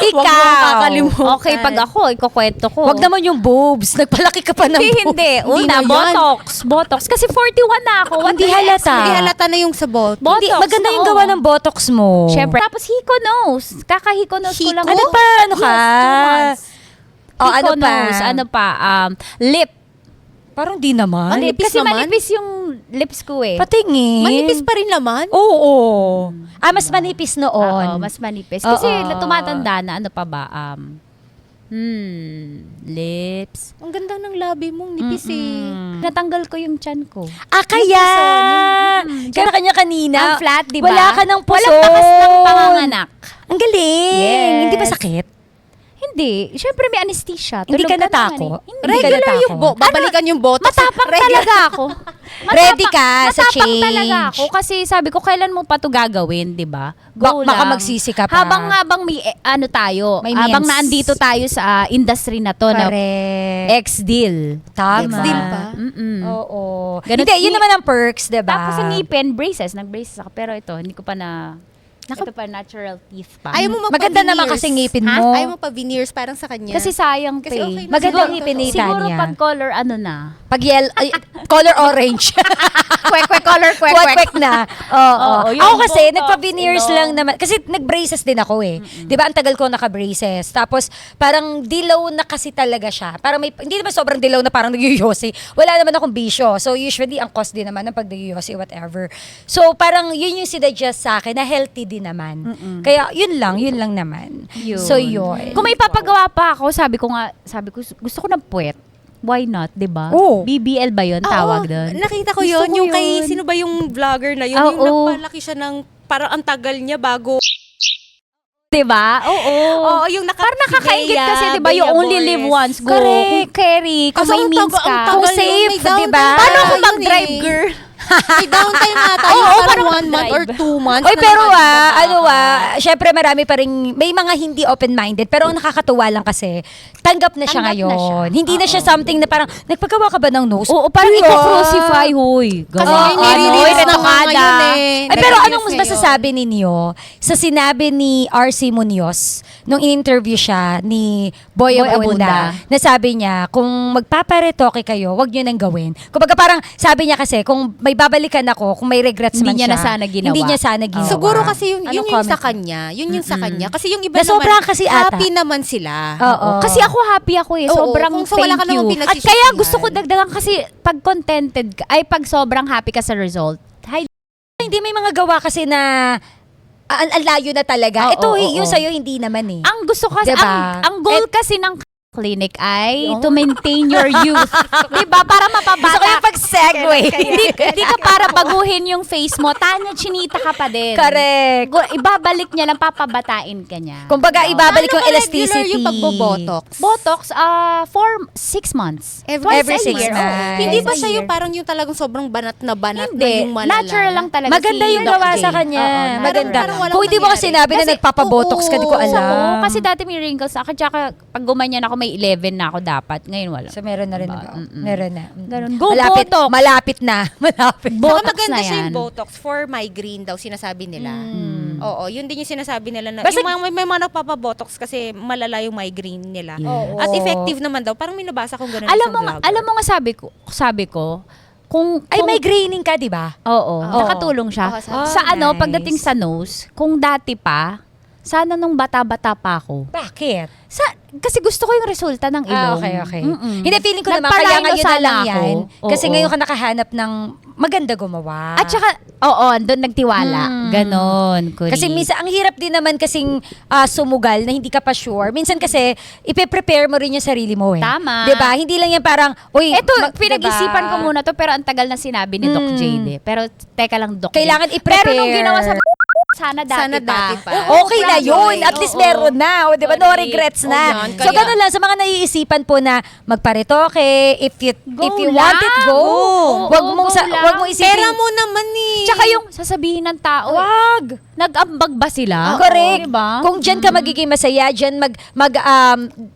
Speaker 2: Huwag mo
Speaker 1: Ikaw.
Speaker 2: kakalimutan.
Speaker 3: Okay, pag ako, ikukwento ko.
Speaker 1: Huwag naman yung boobs. Nagpalaki ka pa ng
Speaker 3: Hindi,
Speaker 1: boobs.
Speaker 3: hindi. Una,
Speaker 2: na yan.
Speaker 3: Botox. Kasi 41 na ako. What
Speaker 1: Hindi
Speaker 3: the
Speaker 1: halata.
Speaker 2: Hindi halata na yung sa bot.
Speaker 1: Hindi,
Speaker 3: Botox,
Speaker 1: maganda yung
Speaker 3: oo.
Speaker 1: gawa ng botox mo.
Speaker 3: Siyempre. Tapos hiko nose. Kaka-hiko nose ko lang.
Speaker 1: Ano pa? Ano ka?
Speaker 3: Yes, 2 months.
Speaker 1: Oh,
Speaker 3: Hiko
Speaker 1: ano pa?
Speaker 3: nose. Ano pa? Lip.
Speaker 1: Parang di naman.
Speaker 2: Ano?
Speaker 3: Lip.
Speaker 2: Manipis
Speaker 3: Kasi
Speaker 2: naman?
Speaker 3: manipis yung lips ko eh.
Speaker 1: Patingin.
Speaker 2: Manipis pa rin naman.
Speaker 1: Oo. Mas manipis noon.
Speaker 3: Oo, mas manipis. Kasi
Speaker 1: Oo.
Speaker 3: tumatanda na, ano pa ba? Lips.
Speaker 2: Ang ganda ng labi mong nipis eh.
Speaker 3: Natanggal ko yung chan ko.
Speaker 1: Kaya.
Speaker 3: Mm.
Speaker 1: Kaya kanya kanina.
Speaker 3: Ang flat, di ba?
Speaker 1: Wala ka ng puso.
Speaker 3: Walang bakas ng panganganak.
Speaker 1: Ang galing.
Speaker 3: Yes.
Speaker 1: Hindi ba sakit?
Speaker 3: Hindi. Siyempre may anesthesia.
Speaker 1: Hindi
Speaker 3: Tulog
Speaker 1: ka
Speaker 3: na
Speaker 1: natakot?
Speaker 3: naman eh.
Speaker 1: Hindi ka
Speaker 2: Regular yung
Speaker 1: natakot?
Speaker 2: babalikan yung botox.
Speaker 3: Matapang talaga ako.
Speaker 1: Ready ka sa
Speaker 3: matapang
Speaker 1: change.
Speaker 3: talaga ako kasi sabi ko kailan mo pa to gagawin, 'di ba? Go
Speaker 1: Baka
Speaker 3: lang.
Speaker 1: magsisi ka pa.
Speaker 3: Habang may ano tayo,
Speaker 1: May
Speaker 3: habang
Speaker 1: means.
Speaker 3: naandito tayo sa industry na to na
Speaker 1: Correct.
Speaker 3: ex-deal.
Speaker 1: Tama.
Speaker 2: Ex-deal pa?
Speaker 1: Oo.
Speaker 3: Ganun-
Speaker 1: Hindi, yun naman ang perks, diba?
Speaker 3: Tapos yung ngipin, braces, nag-braces ako. Pero ito, hindi ko pa na, ito pa natural teeth pa.
Speaker 2: Ayaw mo
Speaker 1: Maganda naman kasi ngipin
Speaker 3: Ha?
Speaker 1: mo.
Speaker 2: Ayaw mo pa veneers parang sa kanya.
Speaker 3: Kasi sayang
Speaker 2: Kasi
Speaker 3: pa
Speaker 2: okay
Speaker 3: eh.
Speaker 2: na
Speaker 1: Maganda
Speaker 2: siguro.
Speaker 1: ang ngipin ni
Speaker 3: Siguro
Speaker 1: Tanya.
Speaker 3: pag color, ano na.
Speaker 1: Pag color orange.
Speaker 3: Kwek, color,
Speaker 1: Kwek-kwek na. Oo.
Speaker 3: Oo, yun,
Speaker 1: Ako kasi,
Speaker 3: botox,
Speaker 1: nagpa-veneers
Speaker 3: ilong.
Speaker 1: lang naman. Kasi nag-braces din ako eh. Di ba, ang tagal ko naka-braces. Tapos, parang dilaw na kasi talaga siya. Parang hindi naman sobrang dilaw na parang nagyoyosi. Wala naman akong bisyo. So, usually, ang cost din naman ng pag nagyoyosi, whatever. So, parang yun yung sinadjust sa akin na healthy din naman. Kaya, yun lang naman.
Speaker 3: Yun.
Speaker 1: So, yun.
Speaker 3: Kung may papagawa pa ako, sabi ko, gusto ko ng puwet. Why not, 'di ba?
Speaker 1: Oo.
Speaker 3: BBL ba 'yon tawag doon?
Speaker 2: Nakita ko
Speaker 3: Gusto
Speaker 2: yun.
Speaker 3: ko
Speaker 2: Yung kay,
Speaker 3: yun.
Speaker 2: sino ba yung vlogger na yun?
Speaker 3: Ah,
Speaker 2: Yung
Speaker 3: oo.
Speaker 2: nagpalaki siya ng, parang ang tagal niya bago
Speaker 3: Diba? Oo.
Speaker 2: Oo, yung
Speaker 3: Parang nakakaingit
Speaker 2: Bea,
Speaker 3: kasi, diba? You
Speaker 2: Bea
Speaker 3: only
Speaker 2: Boys.
Speaker 3: live once. Go.
Speaker 1: Correct.
Speaker 3: Kung carry, kung
Speaker 2: Kaso
Speaker 3: may
Speaker 2: ang
Speaker 3: means
Speaker 2: tagal- ang
Speaker 3: ka.
Speaker 2: tagal
Speaker 1: Kung
Speaker 2: yun,
Speaker 1: safe,
Speaker 2: may downtime
Speaker 1: diba?
Speaker 2: pa
Speaker 3: Paano kung
Speaker 2: yun
Speaker 3: mag-drive,
Speaker 2: eh.
Speaker 3: girl?
Speaker 2: May downtime na tayo.
Speaker 3: Oo,
Speaker 2: parang
Speaker 3: parang
Speaker 2: 1 month or 2 months.
Speaker 1: Oy,
Speaker 2: na
Speaker 1: pero
Speaker 2: naman
Speaker 1: syempre marami pa rin, may mga hindi open-minded, pero ang nakakatuwa lang kasi, tanggap na siya
Speaker 3: Tanggap na
Speaker 1: ngayon.
Speaker 3: siya.
Speaker 1: Hindi na siya something na parang, nagpagawa ka ba ng nose?
Speaker 3: Oo, parang
Speaker 1: Wala.
Speaker 3: iko-crucify, huy.
Speaker 2: Kasi
Speaker 1: Oo,
Speaker 2: may nire-release
Speaker 1: ano,
Speaker 2: na nga
Speaker 3: retokada.
Speaker 2: ngayon eh.
Speaker 1: Ay, pero
Speaker 2: Nire-release
Speaker 1: anong
Speaker 2: ngayon.
Speaker 1: masasabi ninyo sa sinabi ni RC Munoz nung in-interview siya ni Boy
Speaker 3: Boy
Speaker 1: Abunda,
Speaker 3: Abunda.
Speaker 1: na sabi niya, kung magpaparetoke kayo, wag nyo nang gawin. Kumbaga parang sabi niya kasi, kung may babalikan ako, kung may regrets
Speaker 3: Hindi
Speaker 1: man
Speaker 3: niya
Speaker 1: siya,
Speaker 3: na sana ginawa.
Speaker 1: hindi niya sana ginawa.
Speaker 2: Siguro kasi yun
Speaker 1: Anong
Speaker 2: yung
Speaker 1: comment
Speaker 2: sa
Speaker 1: mo?
Speaker 2: kanya. Yun yung sa kanya. Kasi yung iba
Speaker 1: Nasobrahan
Speaker 2: naman,
Speaker 1: kasi ata.
Speaker 2: happy naman sila.
Speaker 1: Oo.
Speaker 3: Kasi ako happy ako eh.
Speaker 2: Oo,
Speaker 3: Sobrang
Speaker 2: kung sa wala ka
Speaker 3: thank
Speaker 2: namang
Speaker 3: you. At
Speaker 2: pinagsisisihan.
Speaker 3: kaya gusto ko dagdagan kasi pag contented ka, ay pag sobrang happy ka sa result, hi,
Speaker 1: Hindi, may mga gawa kasi na ang layo na talaga.
Speaker 3: Oo,
Speaker 1: Ito,
Speaker 3: oo,
Speaker 1: yung
Speaker 3: oo.
Speaker 1: sa'yo, hindi naman eh.
Speaker 3: ang gusto kasi,
Speaker 1: Diba?
Speaker 3: ang goal kasi ng clinic ay to maintain your youth. Diba? Para
Speaker 1: Gusto ko
Speaker 3: mapabata.
Speaker 1: yung pag-segue.
Speaker 3: Hindi ka para baguhin yung face mo. Tanya, chinita ka pa din.
Speaker 1: Correct.
Speaker 3: Ibabalik niya lang, papabatain ka niya.
Speaker 1: Kumbaga, ibabalik yung
Speaker 2: Paano ka
Speaker 1: elasticity.
Speaker 2: regular yung pagbo-botox?
Speaker 3: Botox, 6 months.
Speaker 1: Every
Speaker 3: Twice a
Speaker 1: 6
Speaker 3: year.
Speaker 1: months.
Speaker 3: Oo.
Speaker 2: Hindi ba
Speaker 1: Twice a
Speaker 2: siya
Speaker 1: year.
Speaker 2: yung parang yung talagang sobrang banat na
Speaker 3: Hindi.
Speaker 2: yung malala?
Speaker 3: Natural lang talaga
Speaker 1: Maganda
Speaker 3: si
Speaker 1: yung
Speaker 3: Doc
Speaker 1: gawa
Speaker 3: J.
Speaker 1: sa kanya.
Speaker 3: Oo,
Speaker 1: Maganda.
Speaker 2: parang walang
Speaker 1: Kung hindi mo kasi
Speaker 2: nangyari.
Speaker 1: sinabi na
Speaker 3: Kasi-
Speaker 1: nagpapabotox ka, di ko
Speaker 2: oo.
Speaker 1: alam.
Speaker 3: Oo, kasi dati may wrinkles ako. Tsaka pag gumanyan ako, may 11 na ako dapat. Ngayon wala.
Speaker 1: So, meron na rin. Meron na.
Speaker 3: Ganun. Go
Speaker 1: malapit,
Speaker 3: Botox.
Speaker 1: malapit na. Malapit.
Speaker 2: Saka
Speaker 3: Botox
Speaker 2: maganda
Speaker 3: na
Speaker 2: siya
Speaker 3: yan.
Speaker 2: yung Botox for migraine daw, sinasabi nila. Oo, yun din yung sinasabi nila na,
Speaker 1: Basta-
Speaker 2: yung mga, may mga nagpapabotox kasi malala yung migraine nila.
Speaker 1: Oo.
Speaker 2: At effective naman daw. Parang may nabasa kong ganun
Speaker 3: Alam
Speaker 2: isang
Speaker 3: mo,
Speaker 2: vlogger.
Speaker 3: alam mo nga sabi ko, kung
Speaker 1: May graining ka, di ba?
Speaker 3: Oo,
Speaker 1: Oo.
Speaker 3: nakatulong siya.
Speaker 2: Oo, sa-
Speaker 3: Sa ano,
Speaker 1: nice.
Speaker 3: pagdating sa nose, kung dati pa, sana nung bata-bata pa ako.
Speaker 1: Bakit?
Speaker 3: Kasi gusto ko yung resulta ng ilong.
Speaker 1: Okay.
Speaker 3: Mm-mm.
Speaker 1: Hindi, feeling ko naman,
Speaker 3: Nagpa-rhino
Speaker 1: kaya ngayon na
Speaker 3: sana
Speaker 1: lang
Speaker 3: ako.
Speaker 1: yan. Kasi
Speaker 3: Oo.
Speaker 1: ngayon ka nakahanap ng maganda gumawa.
Speaker 3: At saka, doon nagtiwala. Ganon.
Speaker 1: Kasi minsan, ang hirap din naman kasing sumugal na hindi ka pa sure. Minsan kasi, ipe-prepare mo rin yung sarili mo eh.
Speaker 3: Tama.
Speaker 1: 'Di ba? Hindi lang yan parang, uy,
Speaker 3: Ito,
Speaker 1: diba?
Speaker 3: pinag-isipan ko muna to, pero ang tagal na sinabi ni Doc Jade. Pero, teka lang, Doc.
Speaker 1: Kailangan
Speaker 3: Jade.
Speaker 1: i-prepare.
Speaker 3: Pero nung ginawa sa sana dati
Speaker 2: Sana dati pa.
Speaker 3: Oo,
Speaker 1: Okay na yun. At least meron na. O, di ba? No
Speaker 2: Correct.
Speaker 1: regrets
Speaker 2: O,
Speaker 1: na.
Speaker 2: yan.
Speaker 1: So,
Speaker 2: Kaya-
Speaker 1: ganun lang. Sa mga naiisipan po na magparetoke, if you
Speaker 3: Go
Speaker 1: want it,
Speaker 3: lang.
Speaker 1: go.
Speaker 3: Oo,
Speaker 1: Wag mong
Speaker 3: go lang.
Speaker 1: wag mong isipin.
Speaker 2: Pera mo naman eh.
Speaker 3: Tsaka yung sasabihin ng tao,
Speaker 1: Wag.
Speaker 3: nag-ambag ba sila?
Speaker 1: Correct.
Speaker 3: Diba?
Speaker 1: Kung dyan ka magiging masaya, dyan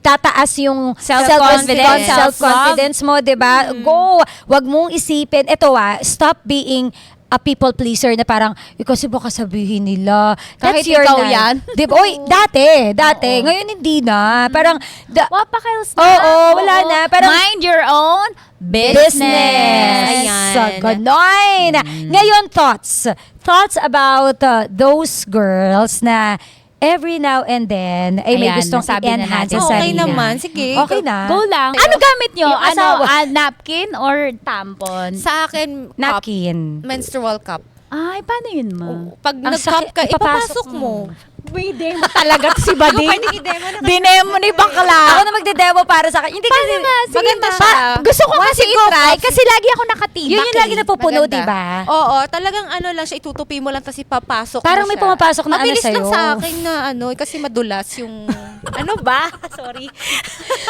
Speaker 1: tataas yung
Speaker 3: Self-confidence.
Speaker 1: self-confidence mo, di ba? Go. Wag mong isipin. Ito stop being a people pleaser na parang, kasi baka sabihin nila.
Speaker 3: Kahit
Speaker 1: that's your
Speaker 3: ikaw
Speaker 1: na.
Speaker 3: yan.
Speaker 1: Di ba? Oy, dati. Ngayon hindi na. Parang,
Speaker 3: Wapakils na.
Speaker 1: Oo, wala na. Parang,
Speaker 3: mind your own business.
Speaker 1: business.
Speaker 2: Ayan.
Speaker 1: Ganon. Ngayon, thoughts about those girls na every now and then ay may
Speaker 3: Ayan,
Speaker 1: gustong
Speaker 3: nasabi na
Speaker 1: i-enhance
Speaker 3: natin.
Speaker 1: sa
Speaker 2: Okay
Speaker 1: sarili.
Speaker 2: naman, sige.
Speaker 1: Okay na.
Speaker 3: Go lang. Ano gamit nyo?
Speaker 1: Yung asawa.
Speaker 3: Napkin or tampon?
Speaker 2: Sa akin, cup,
Speaker 1: Napkin.
Speaker 2: menstrual cup.
Speaker 3: Ay, paano yun, ma?
Speaker 2: Pag
Speaker 1: Ang
Speaker 2: nag-cup
Speaker 1: sakit,
Speaker 2: ka,
Speaker 1: ipapasok
Speaker 2: ipapasok mo.
Speaker 3: Pwede mo talaga si Bading.
Speaker 2: Pwede i-demo na.
Speaker 3: Dinemo ni Bakla.
Speaker 1: Ako na magde-demo para sa akin. Hindi kasi,
Speaker 2: Maganda siya.
Speaker 3: Gusto ko kasi i-try kasi lagi ako nakatibak.
Speaker 1: yun yung lagi napupuno,
Speaker 2: Maganda.
Speaker 1: di ba?
Speaker 2: Oo, talagang ano lang siya, itutupi mo lang tapos ipapasok
Speaker 1: Parang
Speaker 2: mo
Speaker 1: may
Speaker 2: siya.
Speaker 1: pumapasok na
Speaker 2: Mabilis
Speaker 1: ano sa'yo.
Speaker 2: lang sa akin na kasi madulas yung... ano ba? Sorry.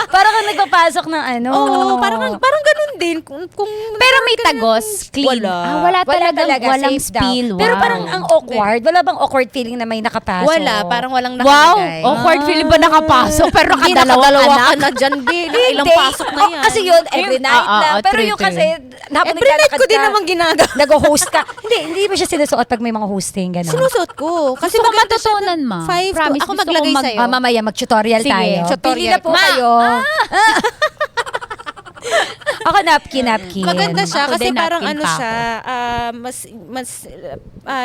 Speaker 1: Parang kang nagpapasok ng ano.
Speaker 2: Oo, parang ganun din. Kung
Speaker 3: Pero may tagos, clean.
Speaker 2: Wala.
Speaker 3: Wala talaga, walang
Speaker 1: safe daw.
Speaker 3: spill.
Speaker 1: Pero
Speaker 3: Wow.
Speaker 1: parang ang awkward. Wala bang awkward feeling na may nakapasok?
Speaker 2: Wala, parang walang
Speaker 3: Wow,
Speaker 2: nakalagay.
Speaker 3: awkward feeling ba nakapasok? Pero
Speaker 2: Hindi,
Speaker 3: nakadalawang
Speaker 2: nakadalawa ka
Speaker 3: anak.
Speaker 2: na dyan, Bill. Ilang
Speaker 1: Hindi.
Speaker 2: pasok na yan.
Speaker 1: Kasi yun, every night
Speaker 3: Oo,
Speaker 1: lang.
Speaker 3: oo,
Speaker 1: Pero
Speaker 3: true,
Speaker 1: yung
Speaker 3: true.
Speaker 1: kasi, habang
Speaker 2: Every night
Speaker 1: naglalakad
Speaker 2: ko din
Speaker 1: ka,
Speaker 2: naman ginagawa.
Speaker 1: nag-host ka. hindi ba siya sinusuot pag may mga hosting, gano'n?
Speaker 2: Sinusuot ko. Kasi
Speaker 3: Gusto ko
Speaker 2: maganda siya
Speaker 3: matutunan,
Speaker 2: na
Speaker 3: ma.
Speaker 2: 5
Speaker 3: Promise,
Speaker 2: ako
Speaker 3: gusto ko
Speaker 2: maglagay
Speaker 3: mag-
Speaker 2: sa'yo.
Speaker 1: Mamaya, mag-tutorial
Speaker 3: Sige,
Speaker 1: tayo.
Speaker 2: tutorial.
Speaker 1: Pili na po
Speaker 3: Ma,
Speaker 1: kayo. Ako napkin.
Speaker 2: Maganda siya
Speaker 3: Ako
Speaker 2: kasi
Speaker 3: din,
Speaker 2: parang
Speaker 3: napkin
Speaker 2: ano
Speaker 3: pa
Speaker 2: siya, mas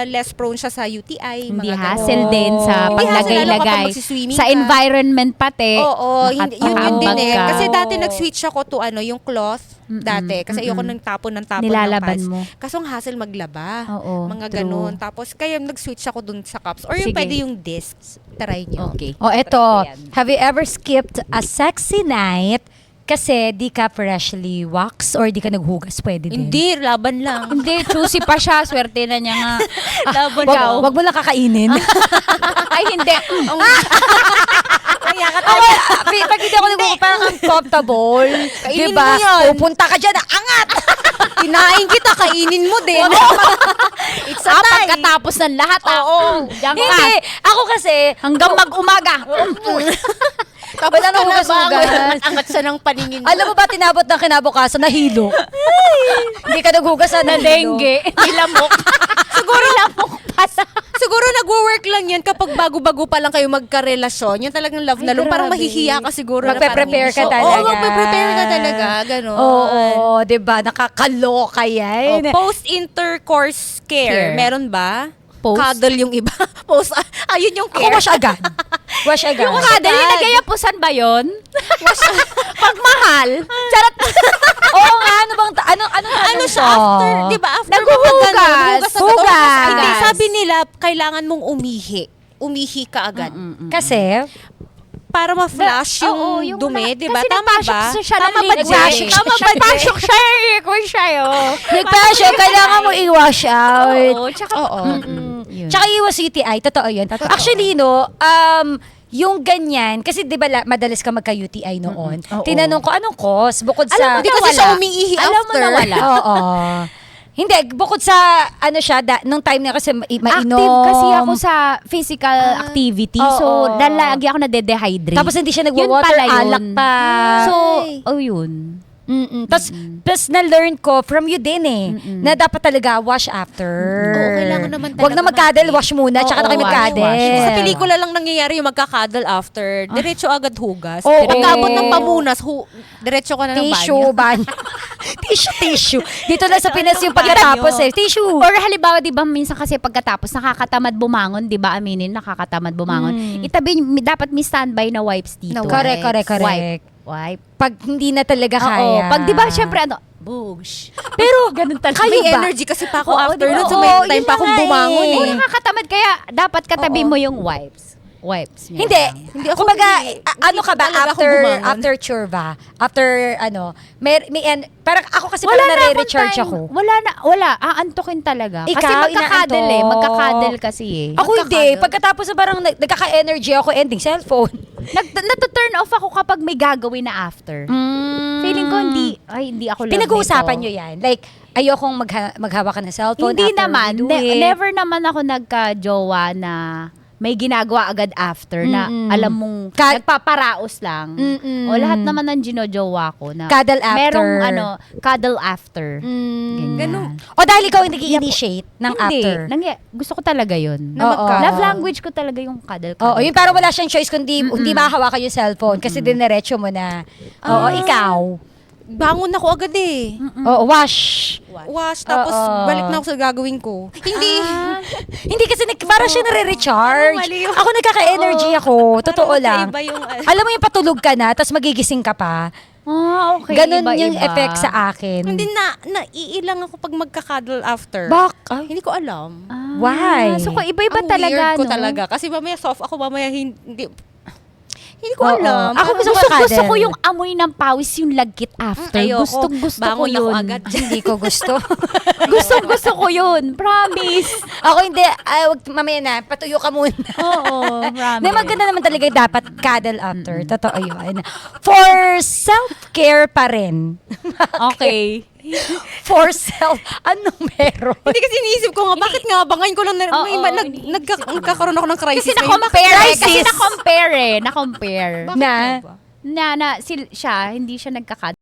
Speaker 2: less prone siya sa UTI.
Speaker 3: Hindi
Speaker 2: mga ganun.
Speaker 3: hassle din sa
Speaker 2: Hindi hassle, lalo
Speaker 3: paglagay-lagay.
Speaker 2: kapag magsiswimming
Speaker 3: Sa
Speaker 2: ka.
Speaker 3: environment pati.
Speaker 2: Oo, yun din eh.
Speaker 3: ka.
Speaker 2: Kasi dati nag-switch ako to yung cloth dati. Kasi ayoko nang tapon ng
Speaker 3: Nilalaban
Speaker 2: ng pads.
Speaker 3: mo.
Speaker 2: Kaso ang hassle maglaba.
Speaker 3: Oo,
Speaker 2: mga
Speaker 3: true.
Speaker 2: ganun. Tapos kaya nag-switch ako dun sa cups. Or yung
Speaker 3: Sige.
Speaker 2: pwede yung discs. Try nyo.
Speaker 3: Okay.
Speaker 1: Oh, eto.
Speaker 3: Try ko yan.
Speaker 1: Have you ever skipped a sexy night Kasi di ka freshly wax or di ka naghugas, pwede din.
Speaker 2: Hindi, laban lang.
Speaker 3: Hindi, choosy pa siya. Swerte na niya nga.
Speaker 2: Laban
Speaker 1: Wag mo lang kakainin.
Speaker 3: Ay, hindi.
Speaker 2: Kaya ka
Speaker 1: Ako, pag hindi ako naghugas, parang uncomfortable.
Speaker 2: Kainin
Speaker 1: Diba?
Speaker 2: mo yan.
Speaker 1: Pupunta ka dyan, angat!
Speaker 2: Kinain kita, kainin mo din. It's a time.
Speaker 3: Pagkatapos ng lahat,
Speaker 2: Oo.
Speaker 3: Diyan ka.
Speaker 1: Hindi, ako kasi,
Speaker 3: Hanggang mag-umaga.
Speaker 2: Tapos
Speaker 1: Wala nang hugas-hugas.
Speaker 2: Angat siya ng paningin mo.
Speaker 1: alam mo ba, tinabot ng kinabukasan, nahilo. Hindi ka naghugas na nahilo.
Speaker 3: Dengue. Nilamok.
Speaker 2: Siguro siguro nagwo-work lang yan kapag bago-bago pa lang kayo magkarelasyon. Yan talagang love na love. Parang
Speaker 3: grabe.
Speaker 2: mahihiya ka siguro. na
Speaker 1: Magpe-prepare ka
Speaker 2: parang-
Speaker 1: talaga.
Speaker 2: Oo, magpe-prepare ka talaga. Ganon.
Speaker 1: Oo, diba? Nakakaloka yan.
Speaker 2: Post-intercourse care.
Speaker 3: Care.
Speaker 2: Meron ba?
Speaker 3: Post?
Speaker 2: Cuddle yung iba. Ayun yung
Speaker 1: Ako
Speaker 2: care.
Speaker 1: wash agad. Wash agad.
Speaker 3: Yung kada, yung nagayapusan ba yun? Pagmahal. Charot.
Speaker 1: Oo nga, ano bang, ano
Speaker 2: siya after, di ba? After
Speaker 3: Naghuhugas.
Speaker 2: Naghuhugas.
Speaker 1: Hugas.
Speaker 2: Hindi, sabi nila, kailangan mong umihi. Umihi ka agad.
Speaker 1: Kasi,
Speaker 2: Para ma-flush
Speaker 3: Oo,
Speaker 2: yung dumi, di ba?
Speaker 3: Kasi
Speaker 2: Tama
Speaker 3: nagpasok
Speaker 2: ba?
Speaker 3: siya
Speaker 2: Tama
Speaker 3: ng
Speaker 2: ba,
Speaker 3: liquid.
Speaker 2: Jay?
Speaker 3: Tama ba, nagpasok siya yung liquid siya, oh.
Speaker 1: nagpasyo, kailangan mo i-wash out.
Speaker 3: Oo, tsaka,
Speaker 2: Oo.
Speaker 3: Yun.
Speaker 1: Tsaka iwas UTI, totoo yun. Actually, no, yung ganyan, kasi di ba madalas ka magka-UTI noon.
Speaker 3: Oo.
Speaker 1: Tinanong ko, anong cause? Bukod
Speaker 3: Alam
Speaker 1: sa...
Speaker 3: mo,
Speaker 2: Hindi kasi
Speaker 3: wala.
Speaker 2: siya umiihi
Speaker 3: Alam mo
Speaker 2: after.
Speaker 3: na wala.
Speaker 1: Oo. Hindi, bukod sa, ano siya, nung time na kasi mainom.
Speaker 3: Active kasi ako sa physical activity.
Speaker 1: Oo.
Speaker 3: So, lagi ako nade-dehydrate.
Speaker 1: Tapos hindi siya
Speaker 3: Yun
Speaker 1: nagwa-water,
Speaker 3: pala yun.
Speaker 1: alak pa.
Speaker 3: So,
Speaker 2: Ay.
Speaker 3: yun.
Speaker 1: Tapos na-learn ko from you din eh, na dapat talaga wash after.
Speaker 2: Oo, kailangan naman
Speaker 1: Huwag na
Speaker 2: talaga
Speaker 1: mag-cuddle, wash muna, tsaka na kayo
Speaker 3: Oo,
Speaker 1: mag-cuddle.
Speaker 3: wash.
Speaker 2: Sa pelikula lang nangyayari yung magka-cuddle after. Diretso agad hugas.
Speaker 1: Oo.
Speaker 2: Pagkabot ng pamunas, diretso ka na ng
Speaker 1: Tissue,
Speaker 2: banyo.
Speaker 1: tissue. Dito na sa Pinas yung pagkatapos eh. Tissue.
Speaker 3: Or halimbawa, di ba, minsan kasi pagkatapos, nakakatamad bumangon, di ba, aminin, nakakatamad bumangon. Itabi, dapat may standby na wipes dito.
Speaker 1: Correct.
Speaker 3: Wipe.
Speaker 1: Pag hindi na talaga
Speaker 3: Oo.
Speaker 1: kaya.
Speaker 3: Pag di ba, syempre, bush.
Speaker 1: Pero,
Speaker 3: Ganun talaga.
Speaker 1: kayo
Speaker 2: May
Speaker 1: ba?
Speaker 2: energy kasi pa ako
Speaker 3: Oo,
Speaker 2: after
Speaker 3: diba?
Speaker 2: nun. So may
Speaker 1: Oo,
Speaker 2: time
Speaker 1: yun
Speaker 2: pa akong
Speaker 1: na nga
Speaker 2: bumangon
Speaker 1: eh.
Speaker 3: Oo,
Speaker 2: eh.
Speaker 3: nakakatamad, kaya dapat katabi mo yung wipes. Wipes niya.
Speaker 1: Hindi.
Speaker 2: Hindi ako
Speaker 1: Kumbaga,
Speaker 2: hindi-
Speaker 1: ano ka ba
Speaker 2: talaga ako
Speaker 1: after
Speaker 2: bumangon.
Speaker 1: after churva? After parang ako kasi
Speaker 3: Wala
Speaker 1: parang
Speaker 3: na akong
Speaker 1: nare-recharge
Speaker 3: time.
Speaker 1: ako.
Speaker 3: Wala. Aantukin talaga. Kasi
Speaker 1: Ikaw,
Speaker 3: magkakadel
Speaker 1: inaantok.
Speaker 3: Magkakadel kasi eh.
Speaker 1: Ako hindi. Pagkatapos na parang nagkaka-energy ako, ending cellphone.
Speaker 3: Natu-turn off ako kapag may gagawin na after. Feeling ko hindi ako love
Speaker 1: Pinag-uusapan
Speaker 3: nito.
Speaker 1: nyo yan. Like, ayokong maghawak ka ng cellphone
Speaker 3: Hindi
Speaker 1: after
Speaker 3: naman.
Speaker 1: we do it.
Speaker 3: Never naman ako nagka-jowa na may ginagawa agad after na alam mong nagpaparaos lang. O lahat naman ng ginojowa ko na
Speaker 1: Cuddle after.
Speaker 3: merong cuddle after.
Speaker 1: Mm.
Speaker 3: Ganun.
Speaker 1: O dahil ikaw yung nag-initiate ng
Speaker 3: Hindi.
Speaker 1: after.
Speaker 3: Gusto ko talaga yun.
Speaker 2: Na magka-
Speaker 3: Love language ko talaga yung cuddle.
Speaker 1: Oo, yun parang wala siyang choice kundi hindi mahahawakan yung cellphone kasi dinerecho mo na. Oo, ikaw.
Speaker 2: Bangon ako agad eh.
Speaker 1: Oo, wash.
Speaker 2: Wash, tapos
Speaker 1: Oo.
Speaker 2: balik na ako sa gagawin ko. Hindi.
Speaker 1: Hindi kasi parang siya nare-recharge.
Speaker 2: Ano, mali yun.
Speaker 1: Ako nagkaka-energy ako. Totoo lang.
Speaker 2: Iba yung,
Speaker 1: Alam mo yung patulog ka na, tapos magigising ka pa.
Speaker 3: Okay.
Speaker 1: Ganun yung
Speaker 3: iba-iba.
Speaker 1: effect sa akin.
Speaker 2: hindi naiilang ako pag magka-cuddle after. Hindi ko alam.
Speaker 1: Why?
Speaker 3: So, kung iba-iba
Speaker 2: Ang
Speaker 3: talaga,
Speaker 2: weird ko
Speaker 3: no?
Speaker 2: talaga. Kasi mamaya soft ako, mamaya hindi ko alam.
Speaker 1: Ako gusto
Speaker 3: Gusto
Speaker 1: cuddle.
Speaker 3: ko yung amoy ng pawis, yung lagkit after.
Speaker 2: Ayoko.
Speaker 3: Gusto ko
Speaker 2: Bangon ako
Speaker 3: yun.
Speaker 2: agad.
Speaker 1: Hindi ko gusto.
Speaker 3: gusto ko yun. Promise.
Speaker 1: Ako hindi. Ay, wag, mamaya na. Patuyo ka muna.
Speaker 3: Oo, promise.
Speaker 1: Na maganda naman talaga yung dapat cuddle after. Totoo yun. For self-care pa rin.
Speaker 3: Okay.
Speaker 1: For self. Anong meron?
Speaker 2: Hindi kasi iniisip ko nga, bakit nga ba? Ngayon ko lang nagkakaroon ako ng crisis.
Speaker 3: Kasi
Speaker 2: ngayon.
Speaker 3: na-compare eh.
Speaker 1: Crisis.
Speaker 3: Na-compare.
Speaker 1: Na?
Speaker 2: Bakit
Speaker 3: Siya, hindi siya nagkakad.